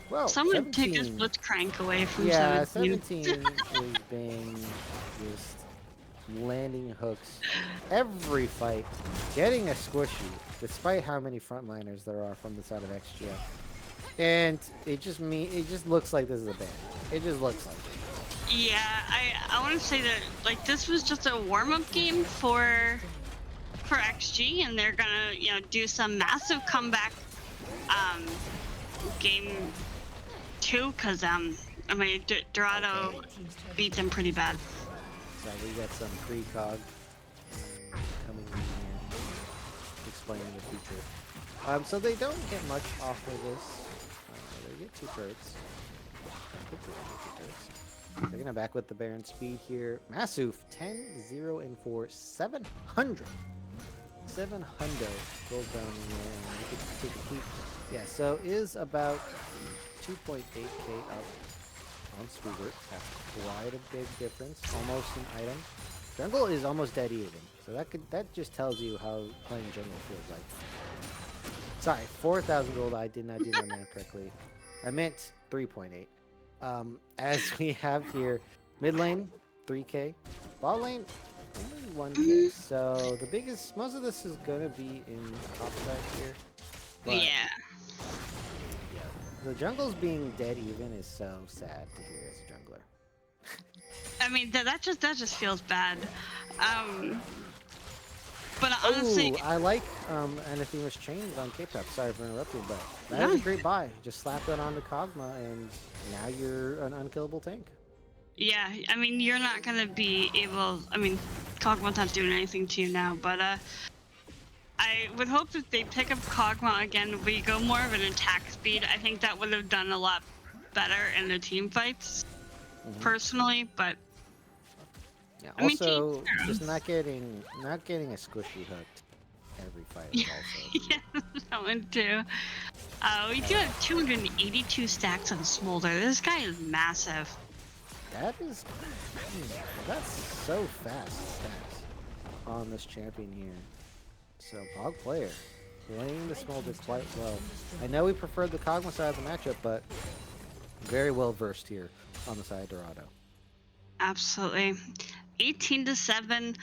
Well, Someone 17, take his Blitzcrank away from 17 is being just landing hooks every fight, getting a squishy, despite how many frontliners there are from the side of XGF. And it just looks like this is a ban. It just looks like it. Yeah, I want to say that like this was just a warm-up game for XG, and they're gonna do some massive comeback game 2, because I mean Dorado beat them pretty bad. So we got some precog coming in here, explaining the future. So they don't get much off of this. They get 2 turrets. They're gonna back with the Baron speed here. Masuf 10, 0, and 4, 700. 700 gold down in there, and you can take a peek. Yeah, so is about 2.8k up on Squeezer. That's quite a big difference. Almost an item. Jungle is almost dead even. So that just tells you how playing jungle feels like. Sorry, 4,000 gold. I did not do my math correctly. I meant 3.8. As we have here, mid lane 3k, bot lane only 1k. So the biggest, most of this is gonna be in top side here. But Yeah. the jungle's being dead even is so sad to hear as a jungler. I mean that just feels bad. But honestly, I like Anathema's chains on K-Pop. Sorry for interrupting, but that is no. a great buy. Just slap that onto Kog'Maw, and now you're an unkillable tank. Yeah, I mean, you're not gonna be able. I mean, Kog'Maw's not doing anything to you now, but I would hope that they pick up Kog'Maw again. We go more of an attack speed. I think that would have done a lot better in the team fights, personally. But Yeah. I mean, Also, team just not getting a squishy hooked every fight is also. yeah, that one too. We do have 282 stacks on Smolder. This guy is massive. That's so fast stats on this champion here. So Bog player playing the Smolder quite well. I know we preferred the Kog'Maw side of the matchup, but very well versed here on the side of Dorado. Absolutely. 18-7.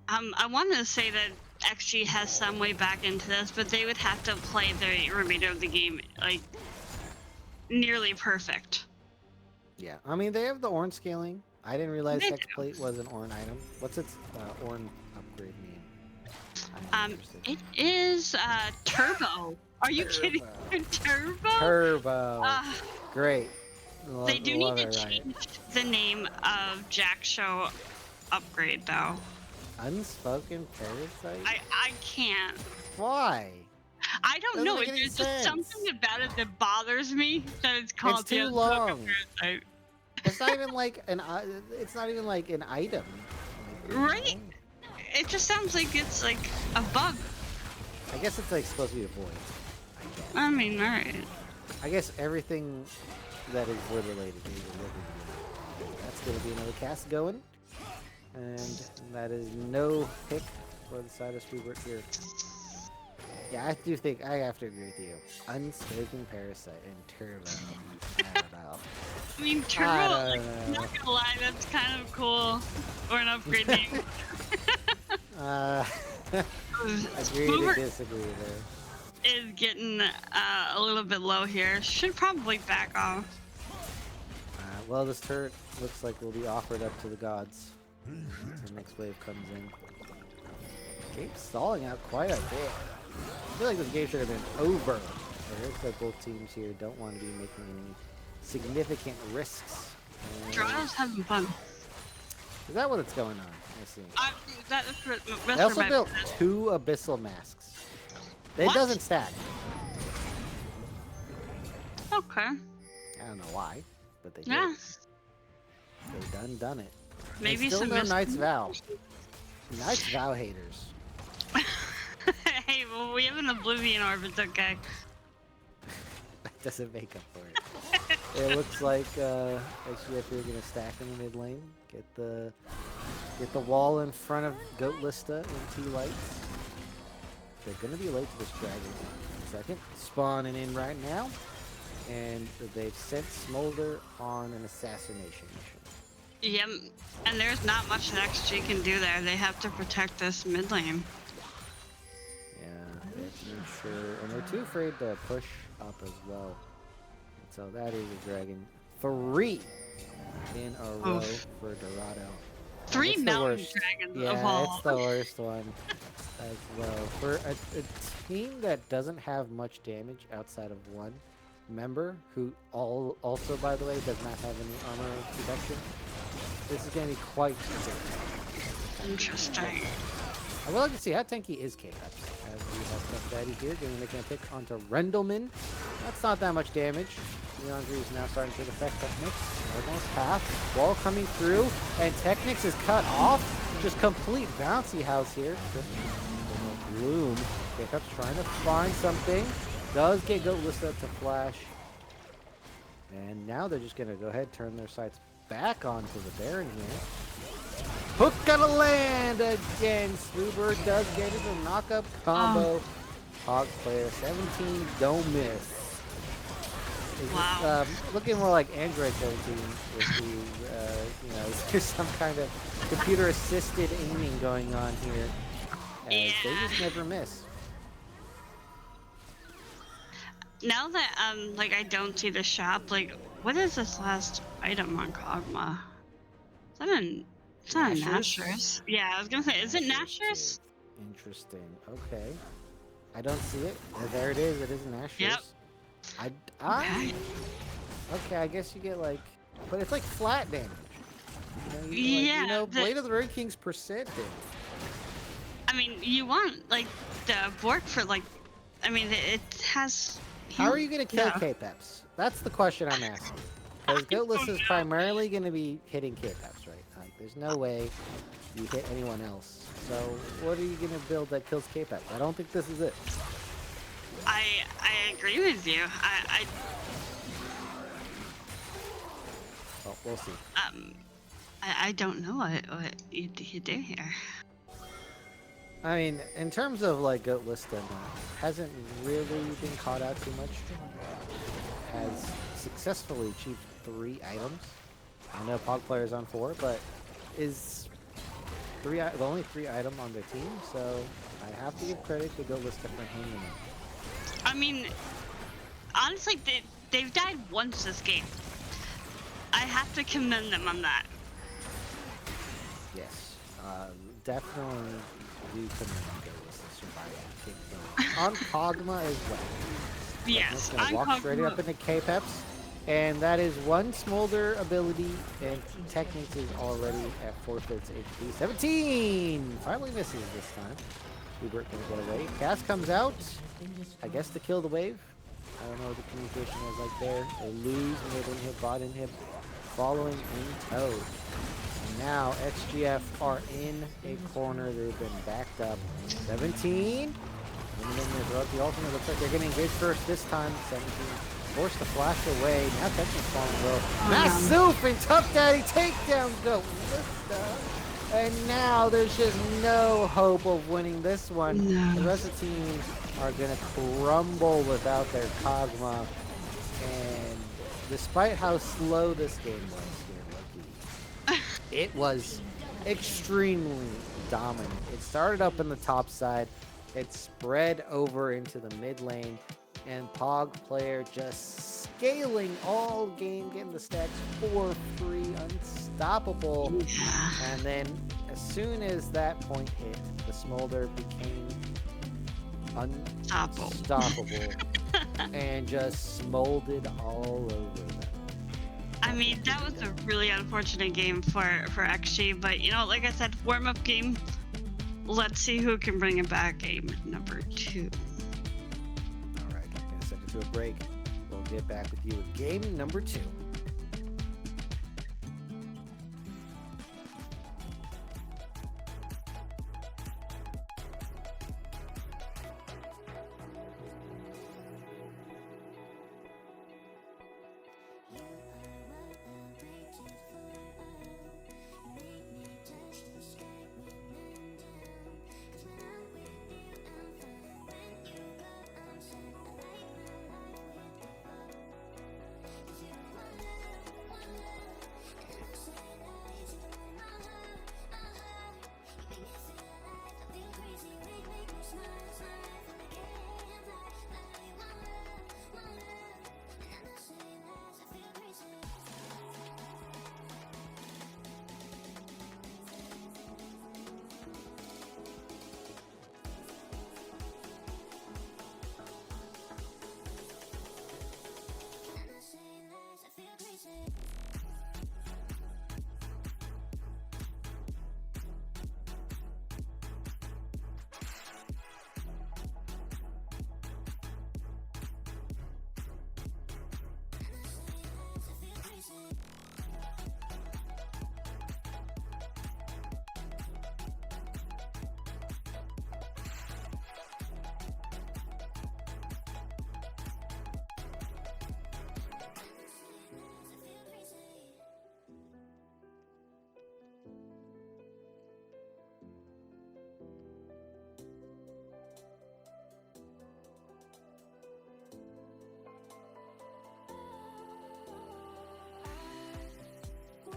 I wanted to say that XG has some way back into this, but they would have to play the remainder of the game like nearly perfect. Yeah, I mean they have the Ornn scaling. I didn't realize They Hex do. Plate was an Ornn item. What's its Ornn upgrade mean? I'm interested. It is Turbo. Are you kidding? Turbo? Turbo. Uh, Great. they do need Love to it, Riot. change the name of Jack Show upgrade though. Unspoken Parasite? I can't. Why? I don't Doesn't know. make any There's sense. just something about it that bothers me that it's called too the Unspoken long. Parasite. It's not even like it's not even like an item. Like, you Right? know? It just sounds like it's like a bug. I guess it's like supposed to be a void. I mean, alright. I guess everything that is void related is a void related. That's gonna be another cast going. And that is no pick for the side of Sweetbert here. Yeah, I do think I have to agree with you. Unspoken Parasite and Turbo. I don't know. I mean, I Turbo, don't like, know. not gonna lie, that's kind of cool. Or an upgrade name. Agree to Boomer disagree there. is getting a little bit low here. Should probably back off. Well, this turret looks like will be offered up to the gods. The next wave comes in. Game's stalling out quite a bit. I feel like this game should have been over. It looks like both teams here don't want to be making any significant risks. And Dorado's having fun. is that what it's going on? Let's see. That's They also my built business. 2 abyssal masks. It What? doesn't stack. Okay. I don't know why, but they Yeah. did. They done it. Maybe and still some no mis- Knight's Vow. Knight's Vow haters. Hey, well, we have an Oblivion Orb. It's okay. That doesn't make up for it. It looks like actually if you're gonna stack in the mid lane, get the wall in front of Goatlista and 2 lights. They're gonna be late to this dragon in a second. Spawning in right now. And they've sent Smolder on an assassination mission. Yep. And there's not much that XG can do there. They have to protect this mid lane. Yeah, they're too sure, and they're too afraid to push up as well. So that is a dragon. 3 in a row for Dorado. 3 It's the mountain worst. dragons Yeah, of all. it's the worst one as well. For a team that doesn't have much damage outside of one member, who also, by the way, does not have any armor protection, this is going to be quite difficult. Interesting. I would like to see how tanky is K-Cups. As we have Steph Daddy here, making a pick onto Rendleman. That's not that much damage. Leandri is now starting to take effect. Technics, almost half. Wall coming through, and Technics is cut off. Just complete bouncy house here. Bloom. K-Cups trying to find something. Does get Goatlista to flash. And now they're just going to go ahead and turn their sights back onto the Baron here. Hook gonna land again. Swoober does get it, a knock-up combo. Hog player 17, don't miss. It's Wow. just, looking more like Android 17 with the, you know, there's some kind of computer-assisted aiming going on here. As they just never miss. Now that like I don't see the shop, like what is this last item on Kog'Maw? Is that it's not a Nashor's? Nashor's. Yeah, I was gonna say, is it Nashor's? Interesting. Okay. I don't see it. There it is. It is an Ashes. Yep. I okay, I guess you get like, but it's like flat damage. Yeah, Blade of the Road King's percent damage. I mean, you want like the Bork for like, I mean, it has. How are you gonna kill Yeah. K-Peps? That's the question I'm asking. Because Goatless is primarily gonna be hitting K-Peps, right? Like, there's no way you hit anyone else. So what are you gonna build that kills K-Peps? I don't think this is it. I agree with you. Well, we'll see. I don't know what you do here. I mean, in terms of like Goatless, hasn't really been caught out too much. Has successfully achieved 3 items. I know Pog player's on 4, but is the only 3 item on their team. So I have to give credit to Goatless for hanging in. I mean, honestly, they've died once this game. I have to commend them on that. Yes, definitely do commend Goatless for surviving. On Pogma as well. Yes, Gonna walk straight up into K-Peps, and that is 1 Smolder ability, and Techniques is already at forfeits HP. 17! Finally misses this time. Hubert can get away. Cass comes out, I guess to kill the wave. I don't know what the communication is like there. They lose mid inhib, bot inhib, following in tow. And now XGF are in a corner. They've been backed up. 17. And then they throw out the ultimate. Looks like they're getting engaged first this time. 17. Forced to flash away. Now Technic's falling low. Masoof and Tough Daddy takedown go. And now there's just no hope of winning this one. No. The rest of the teams are going to crumble without their Kog'Maw. And despite how slow this game was here, Lucky, it was extremely dominant. It started up in the top side. It spread over into the mid lane. And Pog player just scaling all game, getting the stats for free, unstoppable. Yeah. And then as soon as that point hit, the Smolder became unstoppable and just smolded all over them. I mean, that was a really unfortunate game for XG, but you know, like I said, warm-up game. Let's see who can bring it back. Game number 2. All right, I'm gonna send it to a break. We'll get back with you with game number 2.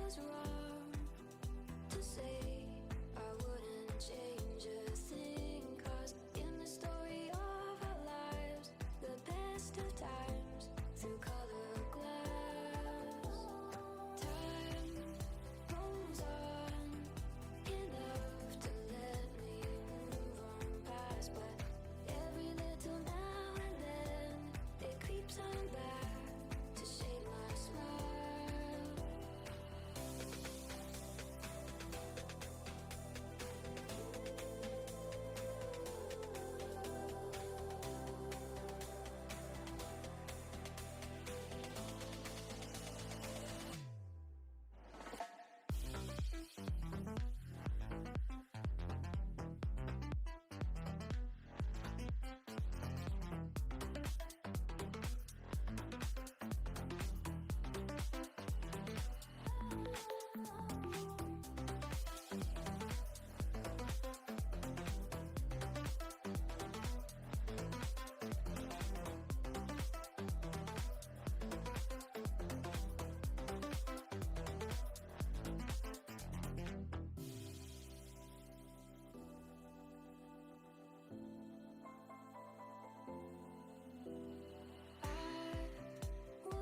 Was wrong to say I wouldn't change a thing, 'cause in the story of our lives, the best of times through color glass, time rolls on enough to let me move on.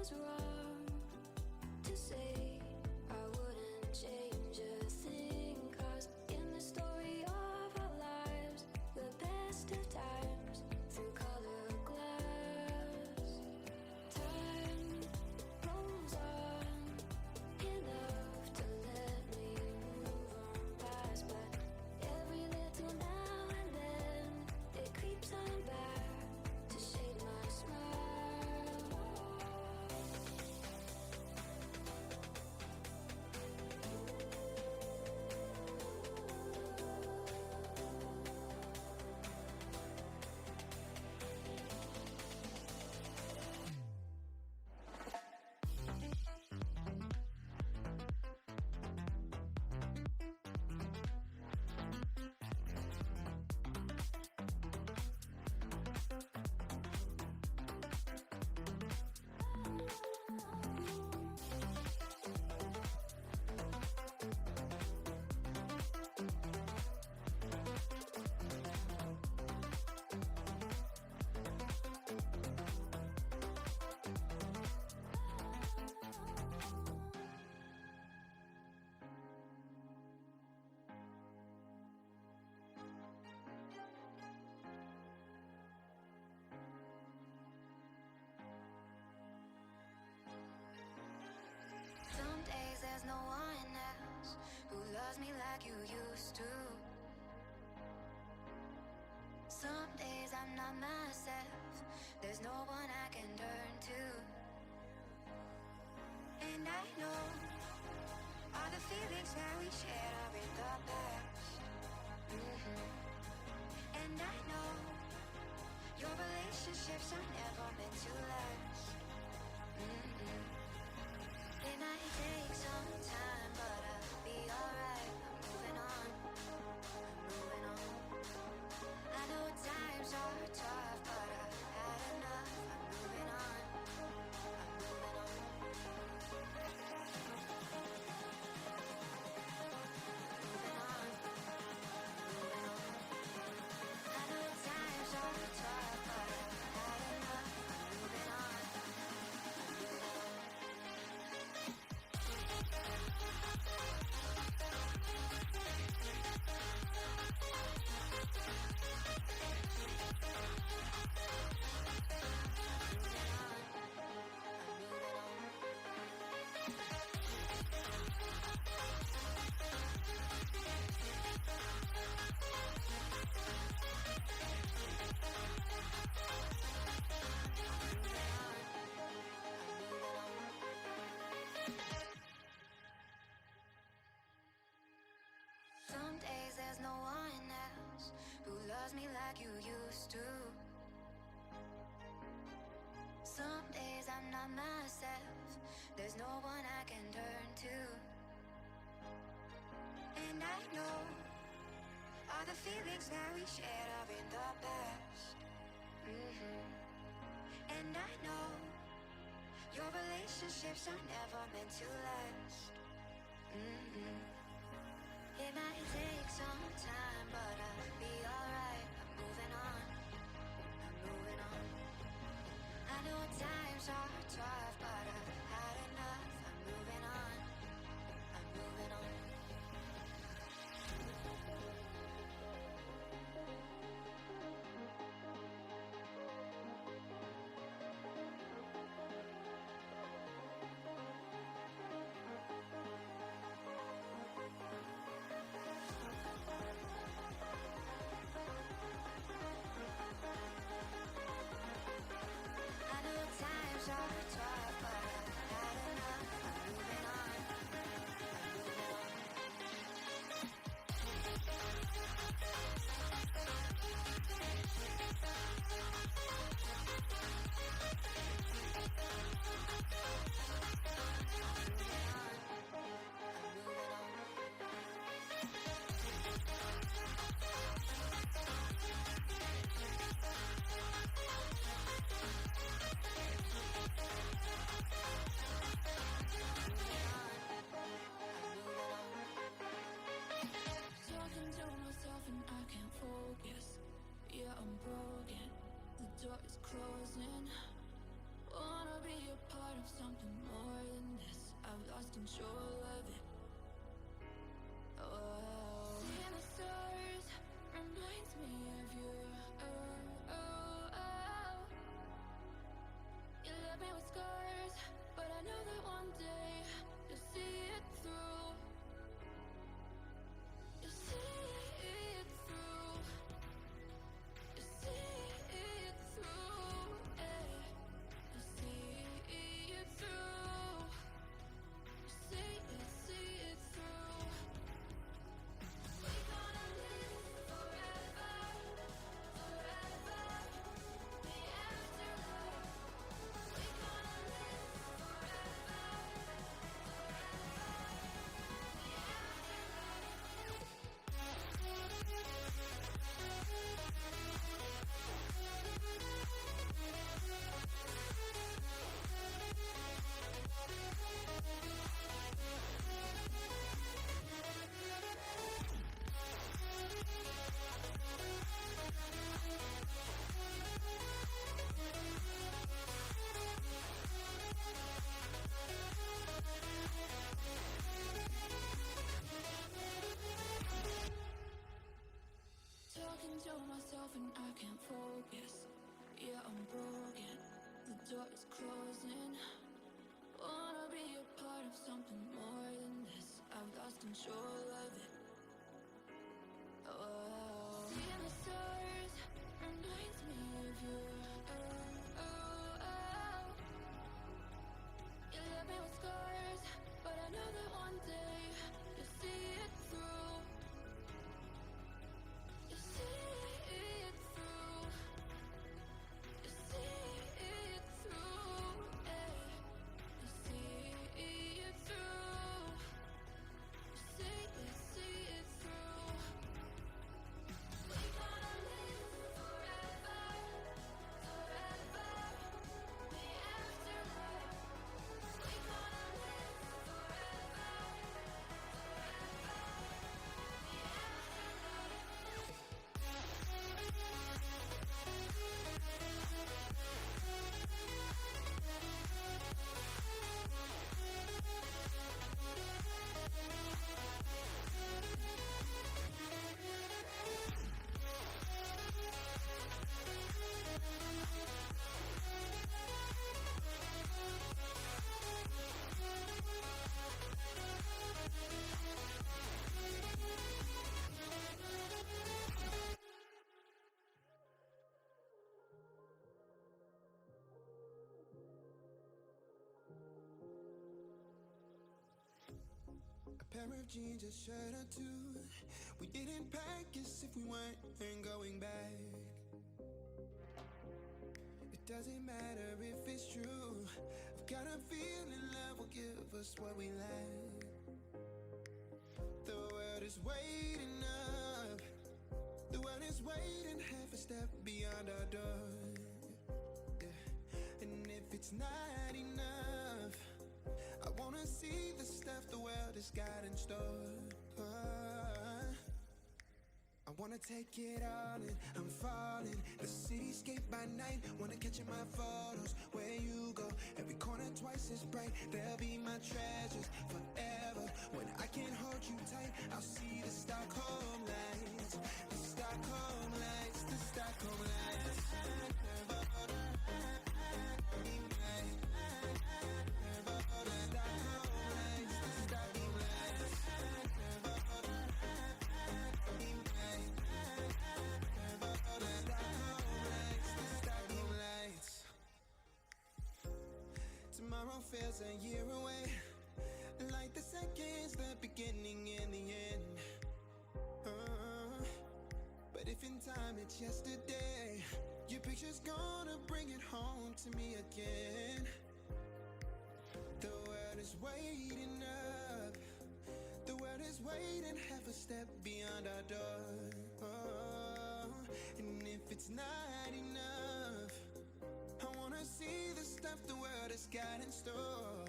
was wrong to say. I wouldn't change a thing, 'cause in the story of our lives, the best of times through colored glass. Time rolls on enough to let me move on past, but every little now and then it creeps on back to shade my smile. Some days there's no one else who loves me like you used to. Some days I'm not myself, there's no one I can turn to. And I know all the feelings that we shared are in the past. And I know your relationships are never meant to last. It might take some time, but I'll be alright. I'm moving on, I'm moving on. I know times are tough, but I've had enough. I'm moving on, I'm moving on. Moving on, moving on. I know times are tough, but I've had enough. I'm moving on, I'm moving on. Some days there's no one else who loves me like you used to. Some days I'm not myself, there's no one I can turn to. And I know all the feelings that we shared are in the past. And I know your relationships are never meant to last. It might take some time, but I'll be alright. I'm moving on, I'm moving on. I know times are tough, but I've had enough. I'm moving on, I'm moving on. I know times are sure love it. Oh, seeing the stars reminds me of you. Oh, oh, oh. You left me with scars, but I know that one day you'll see it through. You see it through. You see it through. Ay. You see it through. See it through. We gonna live forever, forever. The afterlife. We gonna live forever, forever. The A pair of jeans, a shirt or two. We didn't pack as if we weren't going back. It doesn't matter if it's true. I've got a feeling love will give us what we lack. The world is waiting up. The world is waiting half a step beyond our door. Yeah. And if it's not enough, I wanna see the stuff the world has got in store. I wanna take it all in, I'm falling. The cityscape by night, wanna catch in my photos. Where you go, every corner twice as bright. They'll be my treasures forever. When I can't hold you tight, I'll see the Stockholm lights. The Stockholm lights, the Stockholm lights. Tomorrow feels a year away, like the seconds, the beginning and the end. But if in time it's yesterday, your picture's gonna bring it home to me again. The world is waiting up. The world is waiting half a step beyond our door. And if it's not enough, I wanna see the stuff the world has got in store.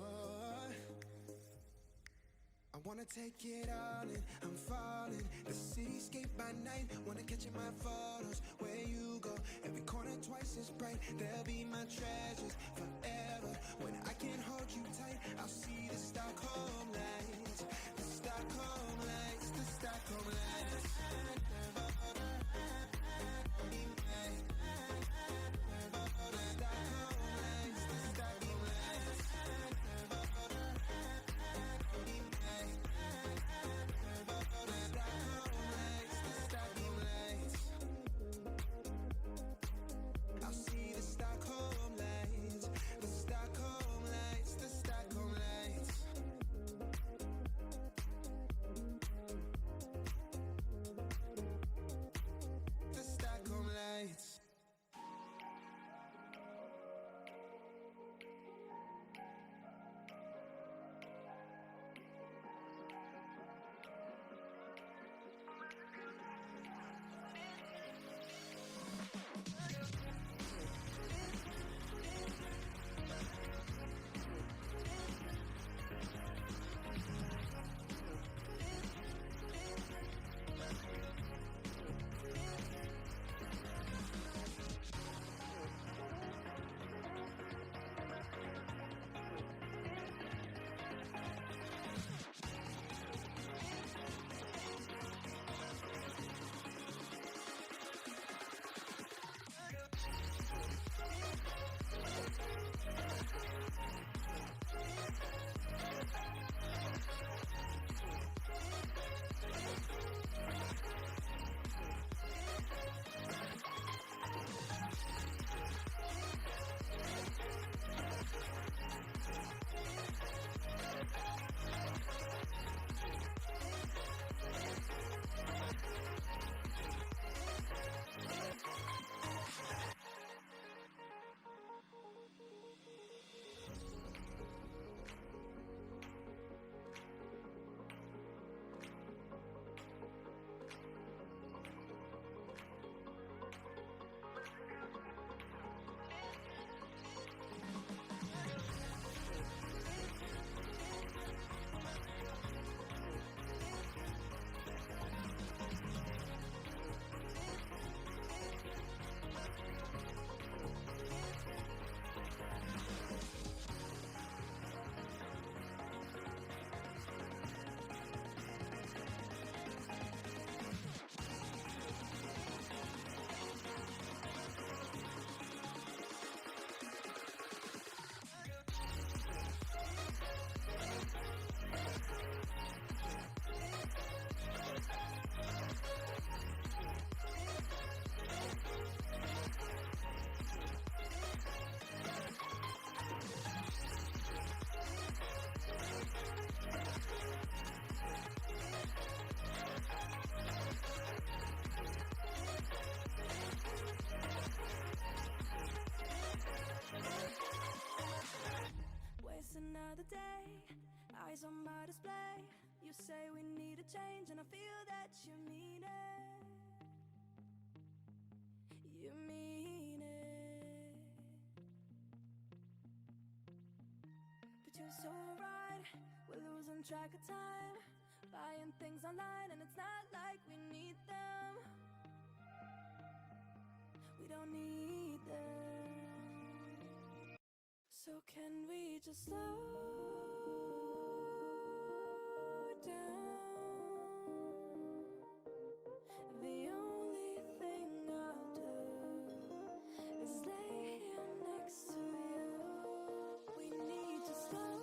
I wanna take it all in, I'm falling. The cityscape by night, wanna catch in my photos. Where you go, every corner twice as bright. They'll be my treasures forever. When I can't hold you tight, I'll see the Stockholm lights. The Stockholm lights, the Stockholm lights. the day. Eyes on my display. You say we need a change, and I feel that you mean it. You mean it. But you're so right. We're losing track of time. Buying things online, and it's not like we need them. We don't need them. So can we just slow down? The only thing I'll do is lay here next to you. We need to slow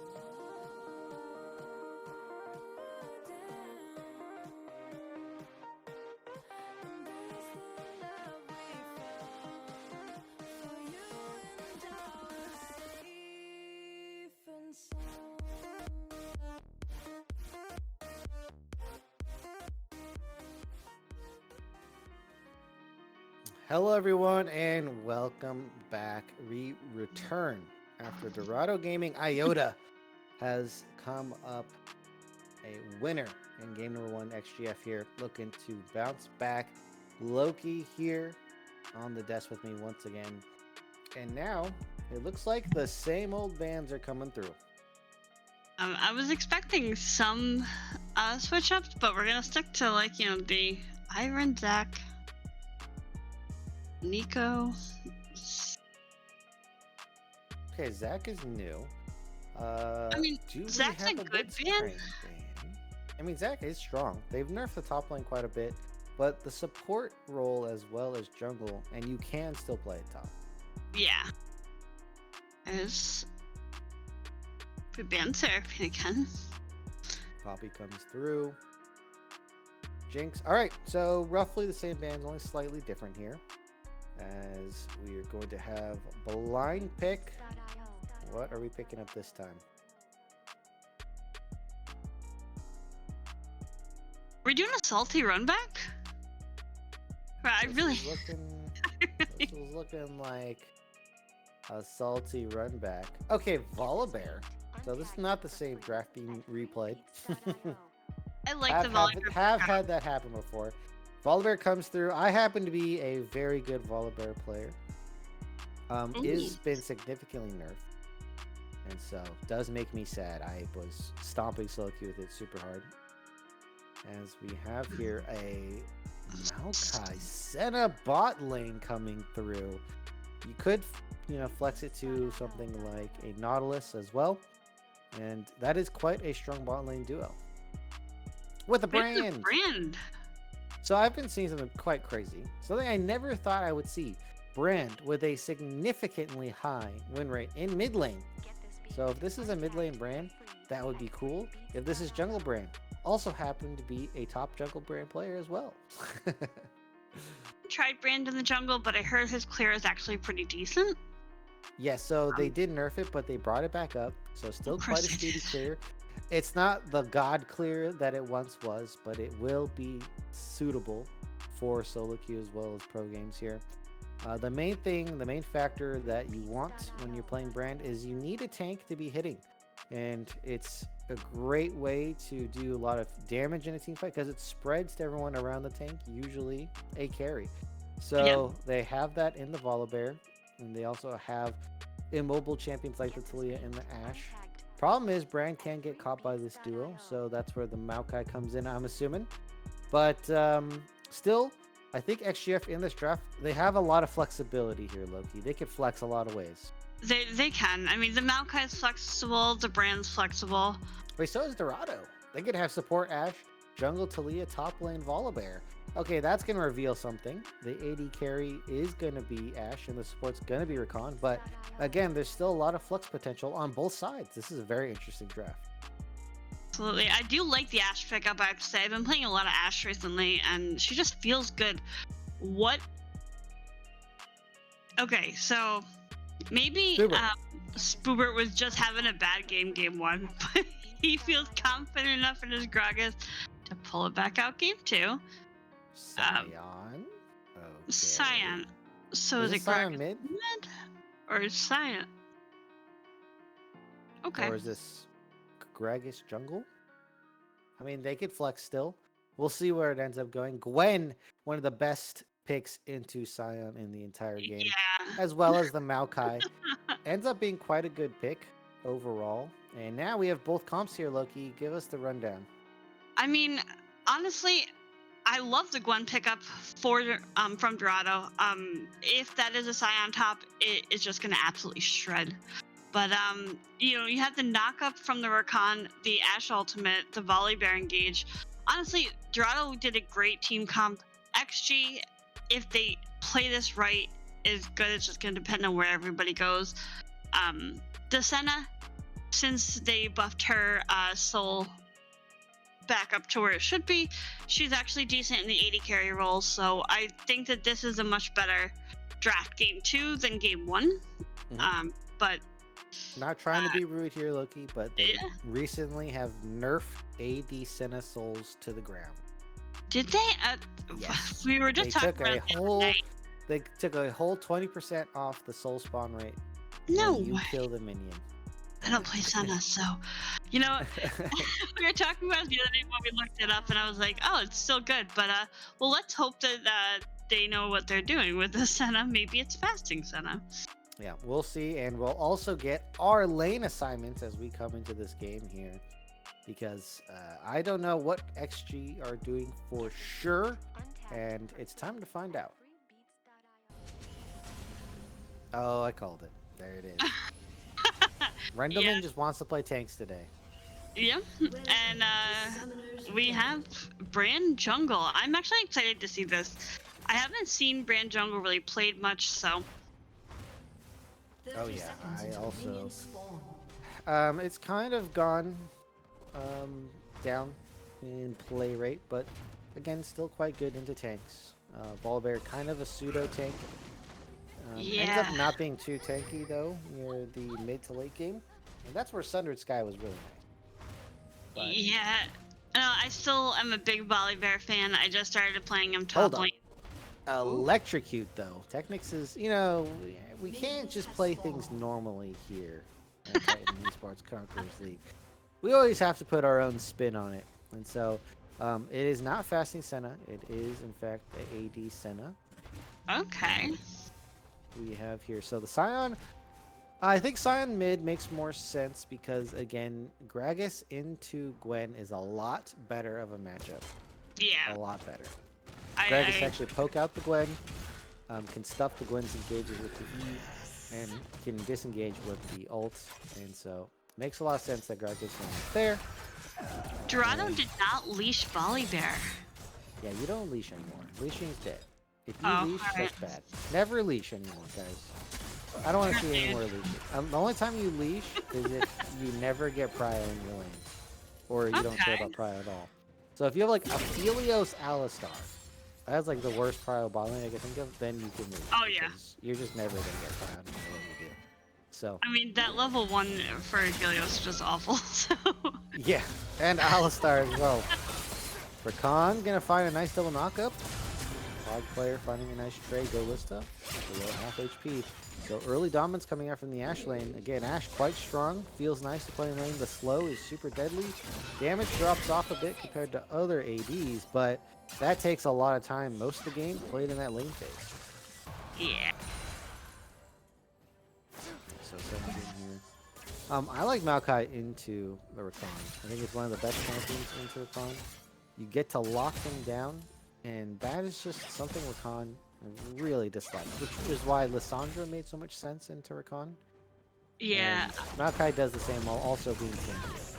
down. Embrace the love we found. For you and I are safe and sound. Hello, everyone, and welcome back. We return after Dorado Gaming. Iota has come up a winner in game number 1. XGF here, looking to bounce back. Loki here on the desk with me once again. And now it looks like the same old bands are coming through. I was expecting some switch ups, but we're gonna stick to the Iron, Zach, Nico. Okay, Zach is new. Do we Zach's have a good Blitzcrank band. I mean, Zach is strong. They've nerfed the top lane quite a bit, but the support role as well as jungle, and you can still play it top. Yeah. There's good band therapy again. Poppy comes through. Jinx. All right, so roughly the same band, only slightly different here, as we are going to have blind pick. What are we picking up this time? We're doing a salty run back? Right, This was looking like a salty run back. Okay, Volibear. So this is not the same draft being replayed. I like the volleyball. have had that happen before. Volibear comes through. I happen to be a very good Volibear player. Is been significantly nerfed, and so does make me sad. I was stomping solo queue with it super hard. As we have here a Maokai Senna bot lane coming through. You could, flex it to something like a Nautilus as well. And that is quite a strong bot lane duo. With a brand. So I've been seeing something quite crazy. Something I never thought I would see. Brand with a significantly high win rate in mid lane. So if this is a mid lane brand, that would be cool. If this is jungle brand, also happened to be a top jungle brand player as well. Tried Brand in the jungle, but I heard his clear is actually pretty decent. Yeah, so they did nerf it, but they brought it back up. So still quite a speedy clear. It's not the god clear that it once was, but it will be suitable for solo queue as well as pro games here. The main factor that you want when you're playing Brand is you need a tank to be hitting. And it's a great way to do a lot of damage in a team fight because it spreads to everyone around the tank, usually a carry. So they have that in the Volibear, and they also have immobile champions like the Talia and the Ashe. Problem is, Brand can get caught by this duo, so that's where the Maokai comes in, I'm assuming. But still, I think XGF in this draft, they have a lot of flexibility here, Loki. They could flex a lot of ways. They can. I mean, the Maokai is flexible, the Brand's flexible. Wait, so is Dorado. They could have support Ashe, jungle Talia, top lane Volibear. Okay, that's going to reveal something. The AD carry is going to be Ashe, and the support's going to be Rakan. But again, there's still a lot of flex potential on both sides. This is a very interesting draft. Absolutely. I do like the Ashe pickup, I have to say. I've been playing a lot of Ashe recently, and she just feels good. What? Okay, so maybe Spoobert was just having a bad game 1, but he feels confident enough in his Gragas to pull it back out game 2. Scion? Okay. Scion. So is it Scion Gragas mid? or is Scion? Okay. Or is this Gragas jungle. I mean, they could flex still. We'll see where it ends up going. Gwen, one of the best picks into Scion in the entire game, Yeah. as well as the Maokai. Ends up being quite a good pick overall. And now we have both comps here, Loki. Give us the rundown. I mean, honestly, I love the Gwen pickup from Dorado. If that is a Scion top, it is just gonna absolutely shred. But you have the knockup from the Rakan, the Ash ultimate, the volley bear engage. Honestly, Dorado did a great team comp. XG, if they play this right, is good. It's just gonna depend on where everybody goes. The Senna, since they buffed her soul back up to where it should be, she's actually decent in the 80 carry role. So I think that this is a much better draft game 2 than game 1. But not trying to be rude here, Loki, but they yeah. recently have nerfed AD Senna souls to the ground. Did they? Yes. We were just They talking took about a it the other whole night. they took a whole 20% off the soul spawn rate. No when you way. kill the minion. I don't play Senna, so we were talking about it the other day when we looked it up, and I was like, oh, it's still good. But well, let's hope that they know what they're doing with the Senna. Maybe it's fasting Senna. Yeah, we'll see, and we'll also get our lane assignments as we come into this game here, because I don't know what XG are doing for sure, and it's time to find out. Oh, I called it. There it is. Rendelman Yeah. just wants to play tanks today. Yeah, and we have Brand Jungle. I'm actually excited to see this. I haven't seen Brand Jungle really played much, so. Oh yeah, I also. It's kind of gone down in play rate, but again, still quite good into tanks. Volibear, kind of a pseudo tank. Ends up not being too tanky though near the mid to late game, and that's where Sundered Sky was really nice. But... yeah, I still am a big Volibear fan. I just started playing him top lane. Electrocute though. Technics is, we can't just play things normally here at Titan Esports Conquerors League. We always have to put our own spin on it, and so it is not fasting Senna. It is in fact the AD Senna. Okay. We have here. So the Scion, I think Scion mid makes more sense because, again, Gragas into Gwen is a lot better of a matchup. Yeah. A lot better. Gragas actually poke out the Gwen, can stuff the Gwen's engages with the E, and can disengage with the ult, and so makes a lot of sense that Gragas is there. Dorado did not leash Volibear. Yeah, you don't leash anymore. Leashing's dead. If you leash, that's bad. Never leash anymore, guys. I don't want to see any more leashing. The only time you leash is if you never get prio in your lane. Or you don't care about prio at all. So if you have like a Helios Alistar, that's like the worst prio bot lane I can think of, then you can leash. Oh yeah. You're just never going to get prio no matter what you do. So. I mean, that level 1 for Helios is just awful, so. Yeah, and Alistar as well. Rakan gonna find a nice double knockup. Fog player finding a nice trade. Go Lista. Below half HP. So early dominance coming out from the Ashe lane. Again, Ashe quite strong. Feels nice to play in lane. The slow is super deadly. Damage drops off a bit compared to other ADs, but that takes a lot of time. Most of the game played in that lane phase. Yeah. So 17 here. I like Maokai into the Rakan. I think it's one of the best champions into Rakan. You get to lock him down, and that is just something Rakan really dislikes, which is why Lissandra made so much sense into Rakan. Yeah. And Maokai does the same while also being tanky.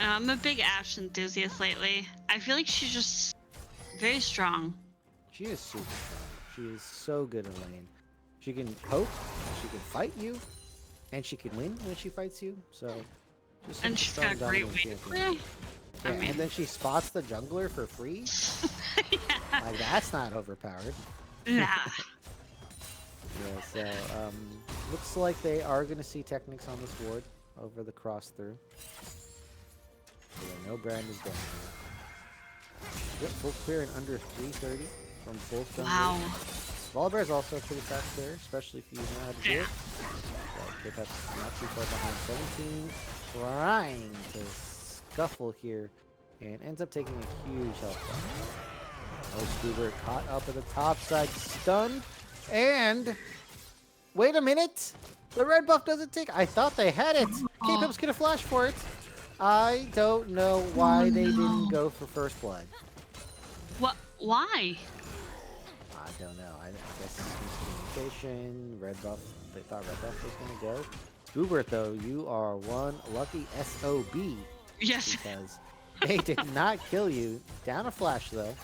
I'm a big Ashe enthusiast lately. I feel like she's just very strong. She is super strong. She is so good in lane. She can poke, she can fight you, and she can win when she fights you. So, and she's got a great win. Yeah, and then she spots the jungler for free. Yeah. Like that's not overpowered. Nah. Yeah, so looks like they are going to see Technics on this ward over the cross through. So yeah, no brand is down here. Yep, full clear in under 330 from both junglers. Wow. Volibear is also pretty fast there, especially if you know how to do it. K-Pep's not too far behind. 17 trying to scuffle here and ends up taking a huge health bar. Oh, Stuber caught up at the top side, stunned, and wait a minute! The red buff doesn't take. I thought they had it. K-Pep's gonna flash for it. I don't know why they didn't go for first blood. What? Why? I don't know. I guess miscommunication. Red buff. They thought red buff was gonna go. Spoobert, though, you are one lucky SOB. Yes. Because they did not kill you. Down a flash, though.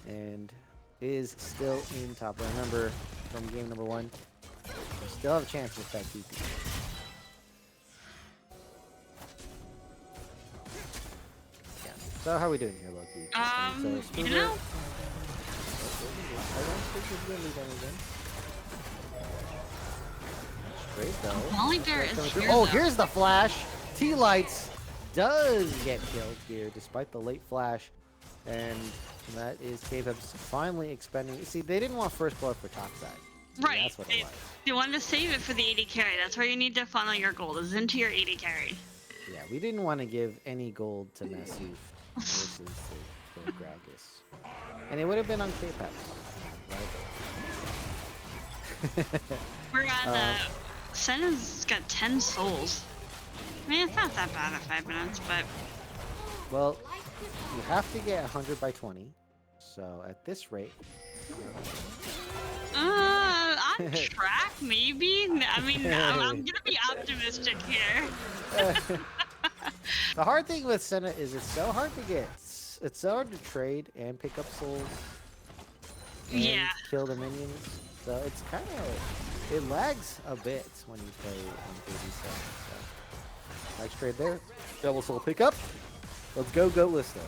And is still in top. Remember, from game number 1, you still have a chance with that TP. Yeah. So how are we doing here, Loki? So, You know, I don't think he's gonna leave anything. Straight though. Volibear is Coming through. here, Oh, though. here's the flash. T-Lights does get killed here despite the late flash. And that is K-Pep's finally expending. See, they didn't want first blood for topside. Right. That's what it was. You wanted to save it for the 80 carry. That's where you need to funnel your gold, is into your 80 carry. Yeah, we didn't want to give any gold to Massif versus the Gragas. And it would have been on K-Pep. Right? Whereas Senna's got 10 souls. I mean, it's not that bad at 5 minutes, but Well, you have to get 100 by 20. So at this rate, on track maybe. I mean, I'm gonna be optimistic here. the hard thing with Senna is it's so hard to get. It's so hard to trade and pick up souls. And Yeah. kill the minions. So it's kind of it lags a bit when you play on 87. So nice trade there. Double soul pickup. Let's go Goatlista.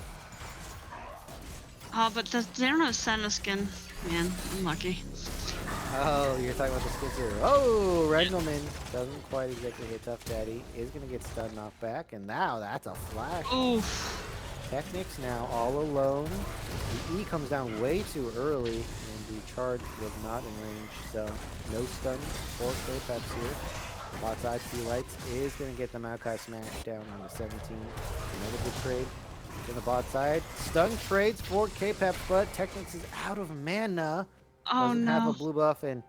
Oh, but they don't have Senna skin. Man, I'm lucky. Oh, you're talking about the skins here. Oh, Rendleman doesn't quite exactly hit Tough Daddy. Is going to get stunned knocked back, and now that's a flash. Oof. Technics now all alone. The E comes down way too early, and the charge was not in range, so no stun for K-Peps here. Bot side, T-Lights is going to get the Maokai smash down on the 17. Another good trade. In the bot side. Stun trades for K-Pep, but Technics is out of mana. Oh Doesn't have no. a blue buff, and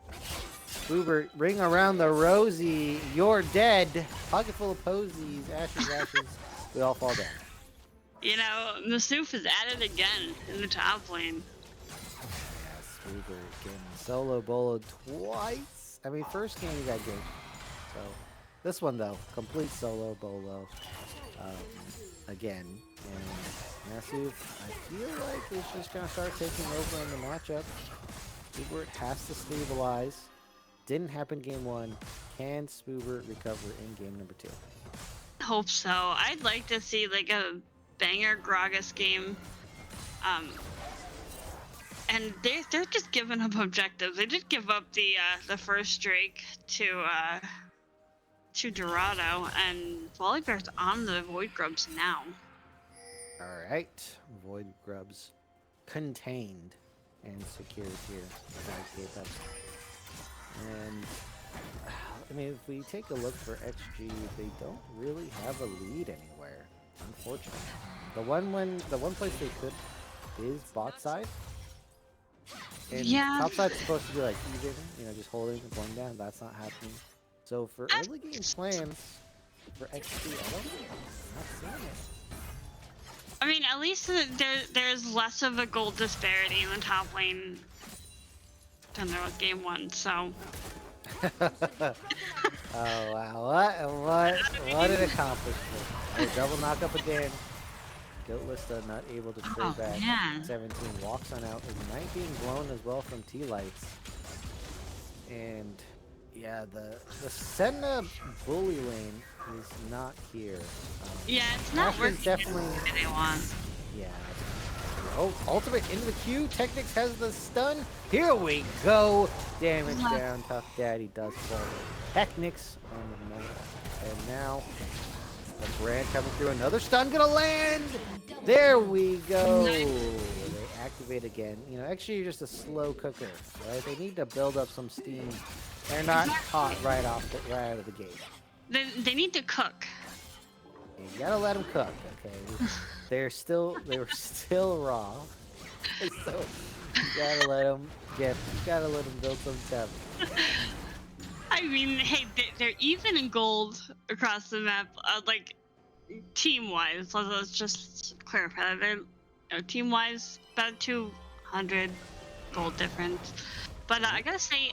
Boober, ring around the rosy. You're dead. Pocket full of posies. Ashes, ashes. We all fall down. You know, Masuf is at it again in the top lane. Yes, Boober getting solo boloed twice. I mean, first game he got good. So, this one though, complete solo bolo. Again. And Massive, I feel like it's just going to start taking over in the matchup. Spoobert has to stabilize. Didn't happen game 1. Can Spoobert recover in game number 2? Hope so. I'd like to see like a banger Gragas game. And they're just giving up objectives. They did give up the first Drake to Dorado, and Volibear's on the Void Grubs now. Alright. Void Grubs contained and secured here by K-Peps. And I mean, if we take a look for XG, they don't really have a lead anywhere, unfortunately. The one place they could is bot side. And Yeah. top side's supposed to be like even, you know, just holding and going down. That's not happening. So for early game plans for XG, I don't know. I'm not seeing it. I mean, at least there's less of a gold disparity in the top lane than there was game 1, so. Oh wow, what an accomplishment. Oh, double knock up again. Goatlista not able to trade Oh, back. man. 17 walks on out. Ignite being blown as well from T-Lights. And yeah, the Senna bully lane is not here. Yeah, it's not Ashman's working definitely. the way they want. Yeah. Oh, ultimate into the queue. Technics has the stun. Here we go. Damage down. Tough Daddy does fall. Technics on the moment. And now the brand coming through. Another stun gonna land. There we go. They activate again. You know, actually, you're just a slow cooker, right? They need to build up some steam They're not Exactly. hot right out of the gate. They need to cook. You gotta let them cook, okay? They were still raw, so you gotta let them build some temp. I mean, hey, they're even in gold across the map, like team-wise. So let's just clarify that. Team-wise, about 200 gold difference. But I gotta say,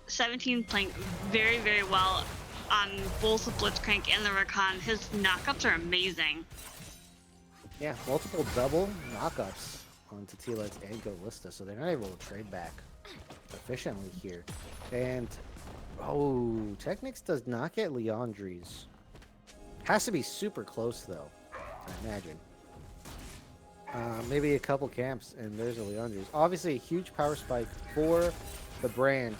17 playing very, very well on both the Blitzcrank and the Rakan. His knockups are amazing. Yeah, multiple double knockups on Tatilas and Golista, so they're not able to trade back efficiently here. And Technics does not get Leandri's. Has to be super close though, I imagine. Maybe a couple camps and there's a Leandri's. Obviously a huge power spike for the brand,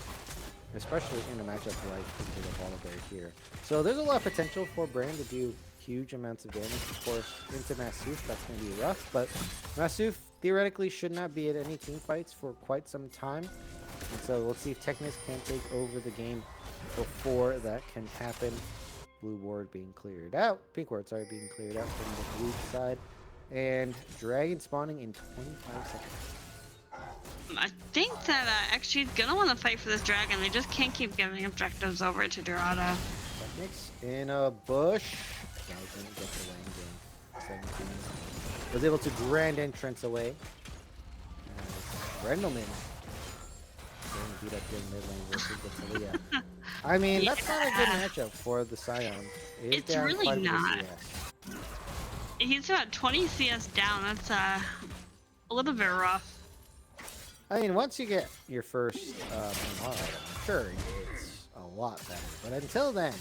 especially in a matchup like into the Volibear here. So there's a lot of potential for Brand to do huge amounts of damage. Of course, into Masuf, that's going to be rough, but Masuf theoretically should not be at any team fights for quite some time. And so let's see if Technics can take over the game before that can happen. Blue ward being cleared out. Pink ward, sorry, being cleared out from the blue side. And Dragon spawning in 25 seconds. I think that actually gonna want to fight for this dragon. They just can't keep giving objectives over to Dorado. Technics in a bush. Doesn't get the lane game. 17. Was able to grand entrance away. Brendelman getting beat up in mid lane versus the Talia. I mean, that's not a good matchup for the Scion. It is It's down really quite a bit of not. CS. He's about 20 CS down. That's a little bit rough. I mean, once you get your first MR item, sure, it's a lot better. But until then,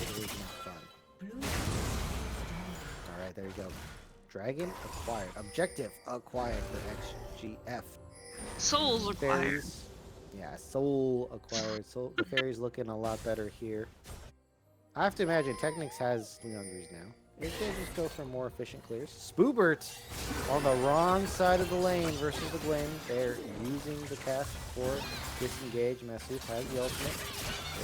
it is not fun. Alright, there you go. Dragon acquired. Objective acquired for XGF. Souls required. Fairies. Yeah, soul acquired. Soul, the fairies looking a lot better here. I have to imagine Technics has Leandri's now. If they just go for more efficient clears. Spoobert on the wrong side of the lane versus the Gwen. They're using the cast for disengage. Masuf has the ultimate.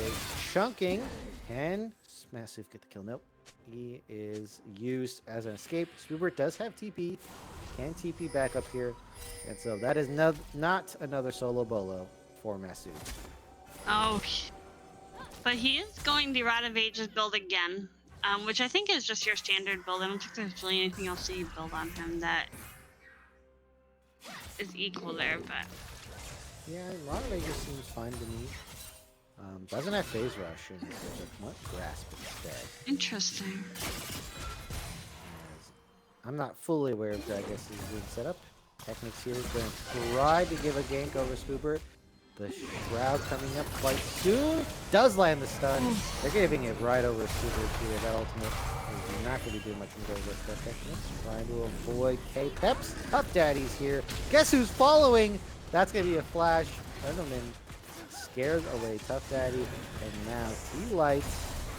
Is chunking. Can Masuf get the kill? Nope. He is used as an escape. Spoobert does have TP. Can TP back up here. And so that is not another solo bolo for Masuf. Oh, but he is going the Rod of Ages build again. Which I think is just your standard build. I don't think there's really anything else that you build on him that is equal there, but... Yeah, a lot of it just seems fine to me. Doesn't have phase rush, and there's a much grasp instead. Interesting. I'm not fully aware of Dragus is being set up. Technics here is going to try to give a gank over Spoobert. The Shroud coming up quite soon. Does land the stun. They're giving it right over Spoobert here. That ultimate is not going to do much more with that Technics. Trying to avoid K-Peps. Puff Daddy's here. Guess who's following? That's going to be a flash. Enderman scares away Tough Daddy. And now T-Light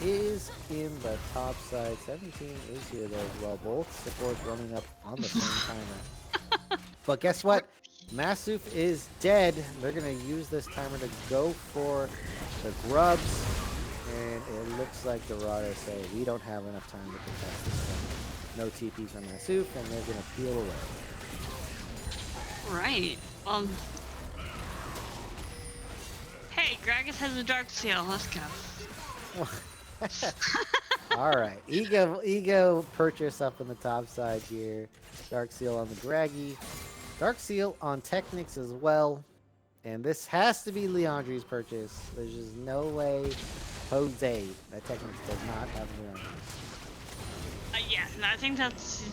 is in the top side. 17 is here though as well. Both supports running up on the same timer. But guess what? Masuf is dead. They're going to use this timer to go for the grubs. And it looks like Dorado say, we don't have enough time to contest this one. No TP from Masuf, and they're going to peel away. Right. Hey, Gragas has a Dark Seal. Let's go. Alright, Ego purchase up in the top side here. Dark Seal on the Draggy. Dark Seal on Technics as well. And this has to be Leandri's purchase. There's just no way Jose that Technics does not have Leandri's. Yeah, I think that's...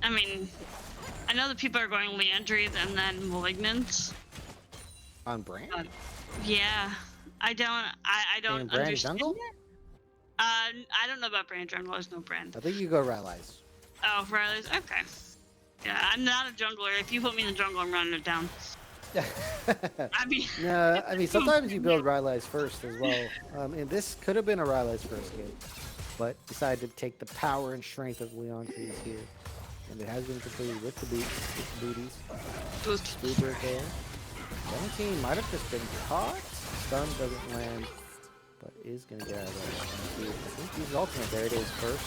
I mean, I know that people are going Leandries and then Malignants. On Brand? Yeah. I don't And Brand understand Jungle? it. I don't know about Brand Jungle. There's no Brand. I think you go Rallies. Oh, Riley's? Okay. Yeah, I'm not a jungler. If you put me in the jungle, I'm running it down. I mean... No, I mean, sometimes you build Rylai's first as well. And this could have been a Rylai's first game, but decided to take the power and strength of Leandri's here. And it has been completed with the booties. Boost. Spoobert there. 17 might have just been caught. Stun doesn't land. is going to get out of that. I think he's ultimate. There it is. First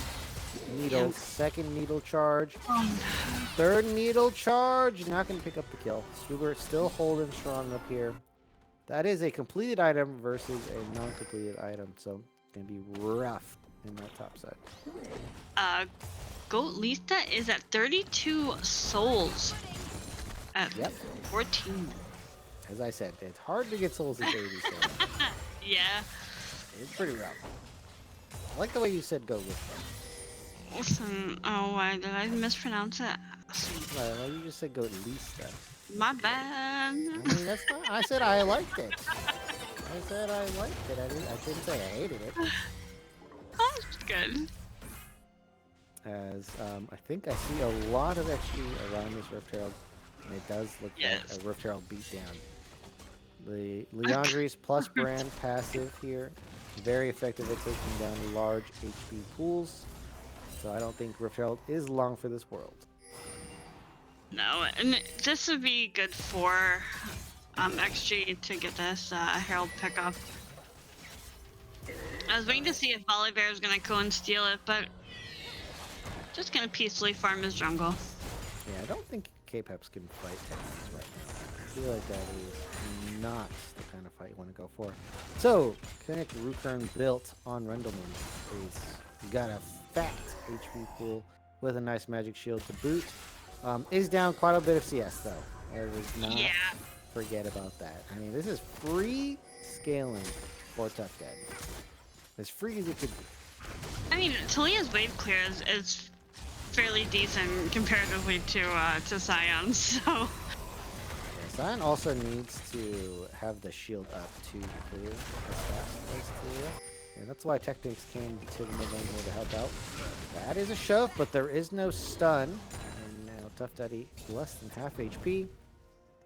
needle, second needle charge, third needle charge. Not going to pick up the kill. Spoober still holding strong up here. That is a completed item versus a non-completed item, so it's going to be rough in that top side. Goat Lista is at 32 souls. At Yep. 14. As I said, it's hard to get souls at 80 souls. Yeah. It's pretty rough. I like the way you said go with them. Listen, oh, why did I mispronounce it? Well, you just said go Lista. My bad. I mean, that's not. I said I liked it. I said I liked it. I didn't say I hated it. That's good. As I think I see a lot of XP around this Rift Herald, and it does look like a Rift Herald beatdown. The Leandri's plus brand passive here, very effective at taking down large HP pools. So I don't think Rift Herald is long for this world. No, and this would be good for XG to get this Herald pickup. I was waiting to see if Volibear is gonna go and steal it, but just gonna peacefully farm his jungle. Yeah, I don't think K-Peps can fight Texas right now. I feel like that is not the kind of fight you want to go for. So, Kinnick Rukern built on Rendleman is got a fat HP pool with a nice magic shield to boot. Is down quite a bit of CS though. I was not forget about that. I mean, this is free scaling for Tough Dead. As free as it could be. I mean, Talia's wave clear is fairly decent comparatively to Scion, so. Yeah, Scion also needs to have the shield up to clear as fast as Talia. And that's why Technics came to the mid lane here to help out. That is a shove, but there is no stun. And now Tough Daddy less than half HP.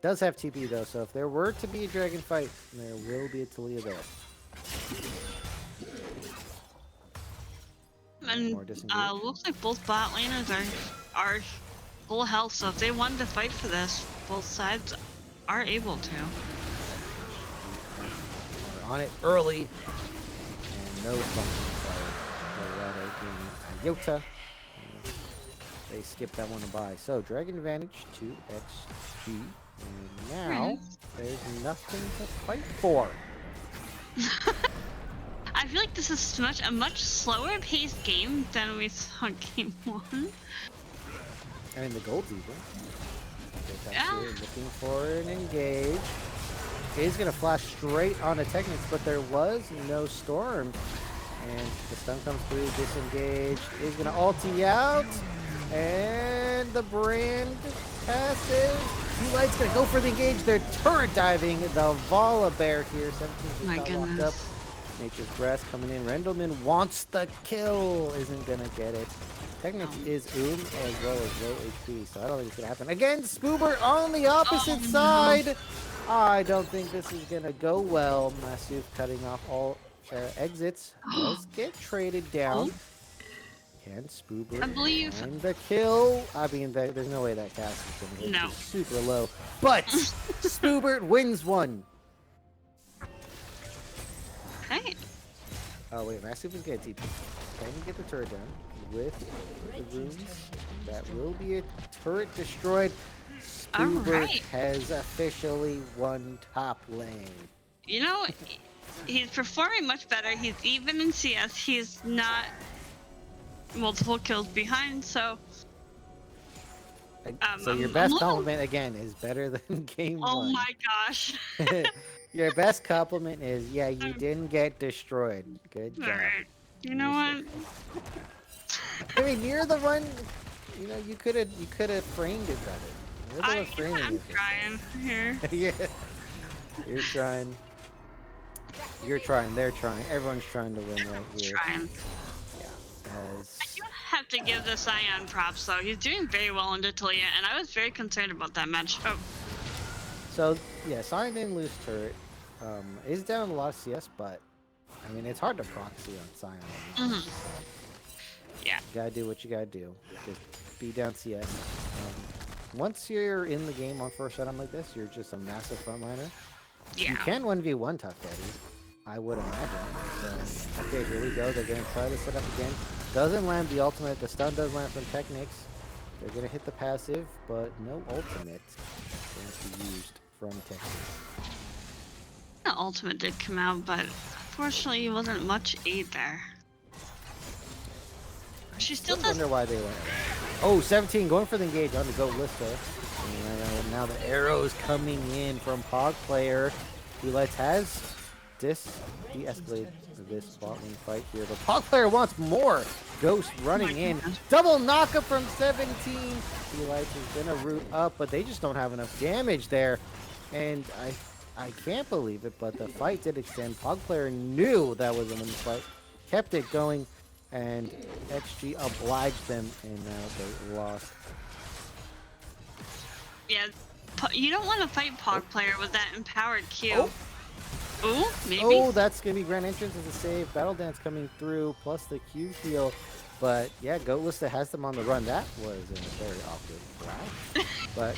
Does have TP though, so if there were to be a dragon fight, there will be a Talia there. And looks like both bot laners are full health, so if they wanted to fight for this, both sides are able to. We're on it early, and no function by Dorado being Iota. They skipped that one by. So Dragon advantage to XG, and now there's nothing to fight for. I feel like this is a much slower paced game than we saw game 1. I mean, the gold's even. Looking for an engage. Is going to flash straight on a Technics, but there was no storm. And the stun comes through, disengage. Is going to ulti out. And the brand passive. Blue Light's going to go for the engage. They're turret diving. The Volibear here. 17 My just got locked up. Nature's Breath coming in. Rendleman wants the kill. Isn't going to get it. Technics is as well as low HP, so I don't think it's going to happen. Again, Spoober on the opposite side. I don't think this is going to go well. Massive cutting off all exits. Does get traded down. Can Spoober find the kill? I mean, there's no way that cast is going to hit. No. Super low. But Spoober wins one. Hey. Oh, wait. Massive is going to TP. Can he get the turret down with the runes? That will be a turret destroyed. Spoober has officially won top lane. You know, he's performing much better. He's even in CS. He's not multiple kills behind, so... so your best compliment, again, is better than game 1. Oh my gosh. Your best compliment is, yeah, you didn't get destroyed. Good job. Alright. You know what? I mean, near the run, you know, you could have framed it better. I'm trying here. Yeah. You're trying. You're trying. They're trying. Everyone's trying to win right here. Trying. Yeah. I do have to give the Scion props though. He's doing very well into Talia, and I was very concerned about that matchup. So yeah, Scion didn't lose turret. Is down a lot of CS, but I mean it's hard to proxy on Scion. Yeah. You gotta do what you gotta do. Just be down CS. Once you're in the game on first item like this, you're just a massive frontliner. Yeah. You can 1v1 Tough Daddy. I would imagine. So, okay, here we go. They're going to try to set up again. Doesn't land the ultimate. The stun does land from Technics. They're going to hit the passive, but no ultimate going to be used from Technics. The ultimate did come out, but unfortunately, it wasn't much aid there. She still does. Wonder why they went. Oh, 17 going for the engage on the Goat Lister. And now the arrows coming in from Pog player. Elites has de-escalated this bot lane fight here, but Pog player wants more. Ghost running in. Double knockup from 17. Elites is gonna root up, but they just don't have enough damage there. And I can't believe it, but the fight did extend. Pog player knew that was a mini fight, kept it going, and XG obliged them, and now they lost. Yeah, you don't want to fight Pog player with that empowered Q. Ooh, maybe. Oh, that's gonna be Grand Entrance as a save. Battle Dance coming through, plus the Q heal. But yeah, Goatlista has them on the run. That was a very awkward grab, but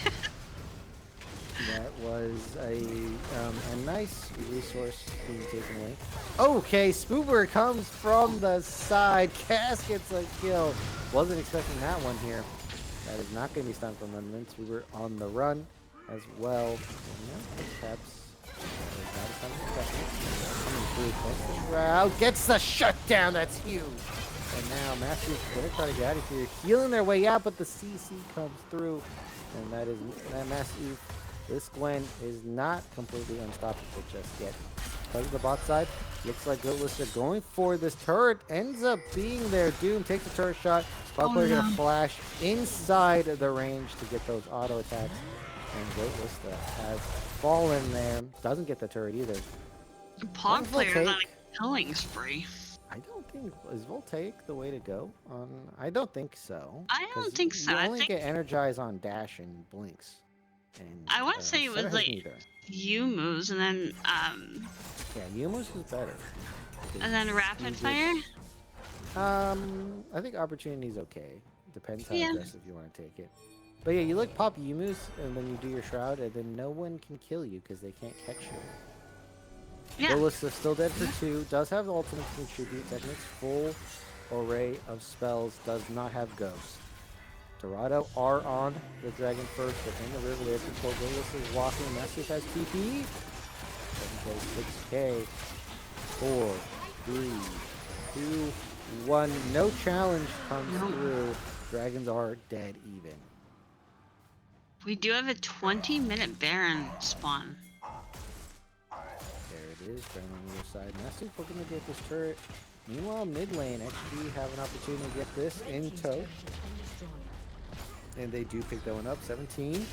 that was a nice resource being taken away. Okay, Spoober comes from the side. Cass gets a kill. Wasn't expecting that one here. That is not going to be stunned from London. Spoober on the run as well. Perhaps coming through. Shroud gets the shutdown. That's huge. And now Master's going to try to get out of here. Healing their way out, but the CC comes through. And that is Massive. This Gwen is not completely unstoppable just yet. Because of the bot side, looks like Goatlista going for this turret. Ends up being there. Doom takes the turret shot. Bot player gonna flash inside the range to get those auto attacks. And Goatlista has fallen there. Doesn't get the turret either. Pog player is on a killing spree. I don't think is Voltaic the way to go. I don't think so. I don't think so. You only get energized on dash and blinks. And, I want to say it was like U moves and then yeah, U moves is better. And then rapid fire. I think opportunity is okay. Depends how aggressive you want to take it. But yeah, you look pop U moves and then you do your shroud and then no one can kill you because they can't catch you. Yeah. Goatlista still dead for 2. Does have the ultimate to contribute. Techniques full array of spells. Does not have ghost. Dorado are on the dragon first, but in the river they have control. Goatlista is walking. Massive has TP. 7K, 6K. 4, 3, 2, 1. No challenge comes through. Dragons are dead even. We do have a 20-minute Baron spawn. There it is, Baron on the other side. Massive looking to get this turret. Meanwhile, mid lane, XP have an opportunity to get this in tow. And they do pick that one up. 17.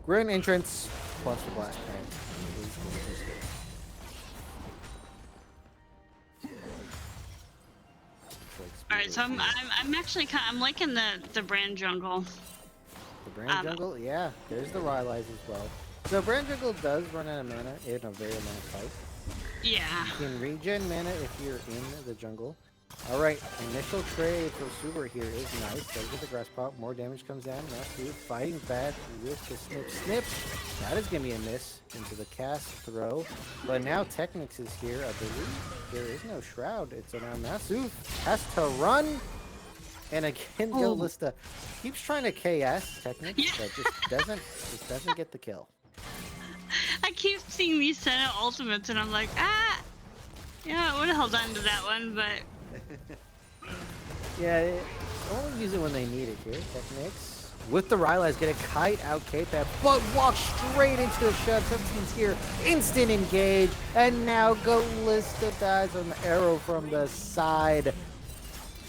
Grand Entrance plus the Blast Tank. Alright, so I'm actually I'm liking the Brand Jungle. The Brand Jungle? Yeah, there's the Rylai's as well. So Brand Jungle does run out of mana in a very long fight. Yeah. You can regen mana if you're in the jungle. Alright, initial trade for Super here is nice. Does get the grass pop, more damage comes down. Matthew fighting back with the snip. That is going to be a miss into the cast throw. But now Technics is here. I believe there is no shroud. It's around Masu. Has to run. And again, Goatlista keeps trying to KS Technics, but just doesn't get the kill. I keep seeing these Senate ultimates and I'm like, yeah, I would have held on to that one, but yeah, only use it when they need it here. Technics with the Rylai's get a kite out K-Pad, but walk straight into the shove. 17's here, instant engage, and now Goatlista dies on the arrow from the side.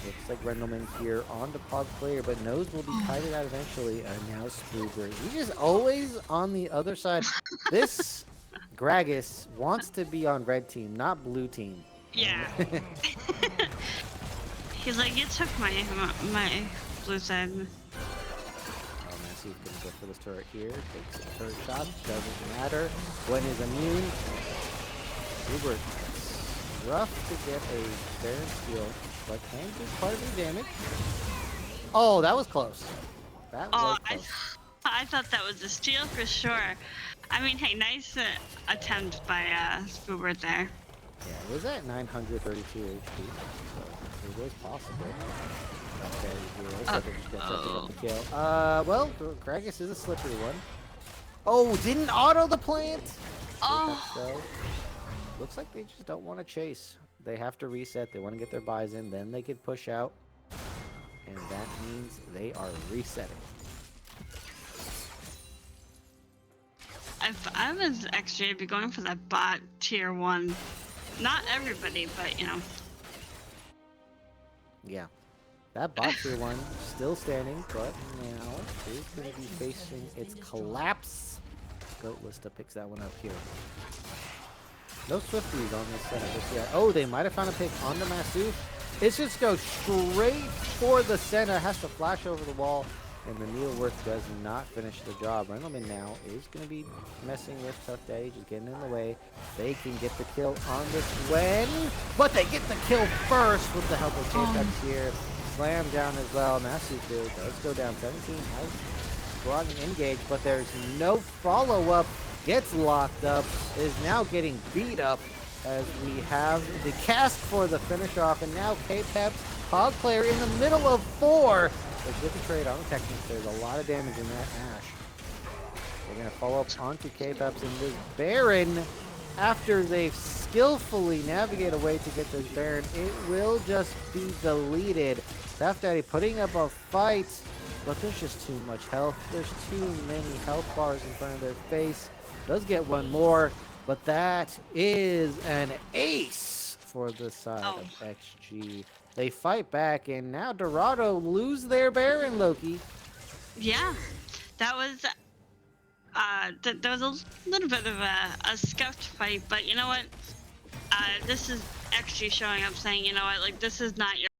Looks like Rendleman here on the Pog player, but knows will be kited out eventually. And now Spoober. He's just always on the other side. This Gragas wants to be on red team, not blue team. Yeah. He's like, you took my blue side. Oh, Massey's gonna go for this turret here. Takes a turret shot. Doesn't matter. Gwen is immune. Spoober. Rough to get a Baron steal, but can do part of the damage. Oh, that was close. That was close. I thought that was a steal for sure. I mean, hey, nice attempt by Spoobert there. Yeah, it was at 932 HP, so it was possible. Okay, here, so they're just gonna try to pick up the kill. Well, Gragas is a slippery one. Oh, didn't auto the plant! Oh, So, looks like they just don't want to chase. They have to reset. They want to get their buys in. Then they can push out. And that means they are resetting. if I was XJ, I'd be going for that bot tier 1. Not everybody, but you know. Yeah. That bot tier 1 still standing, but now is going to be facing its collapse. Goatlista picks that one up here. No Swifties on this center just yet. Oh, they might have found a pick on the Masu. It's just go straight for the center. Has to flash over the wall. And the Neilworth does not finish the job. Randleman now is going to be messing with Tough Daddy, just getting in the way. They can get the kill on this when, but they get the kill first with the help of K-Pex here. Slam down as well. Masu does go down. 17 has brought an engage, but there's no follow-up. Gets locked up, is now getting beat up as we have the cast for the finish off, and now K-Peps, Hog player in the middle of 4. Let's get the trade on the Technics. There's a lot of damage in that Ash. They're going to follow up onto K-Peps and this Baron. After they've skillfully navigate a way to get this Baron, it will just be deleted. Tough Daddy putting up a fight, but there's just too much health. There's too many health bars in front of their face. Does get one more, but that is an ace for the side of XG. They fight back, and now Dorado lose their Baron, Loki. Yeah, that was that was a little bit of a scuffed fight, but you know what? This is XG showing up saying, you know what, like, this is not your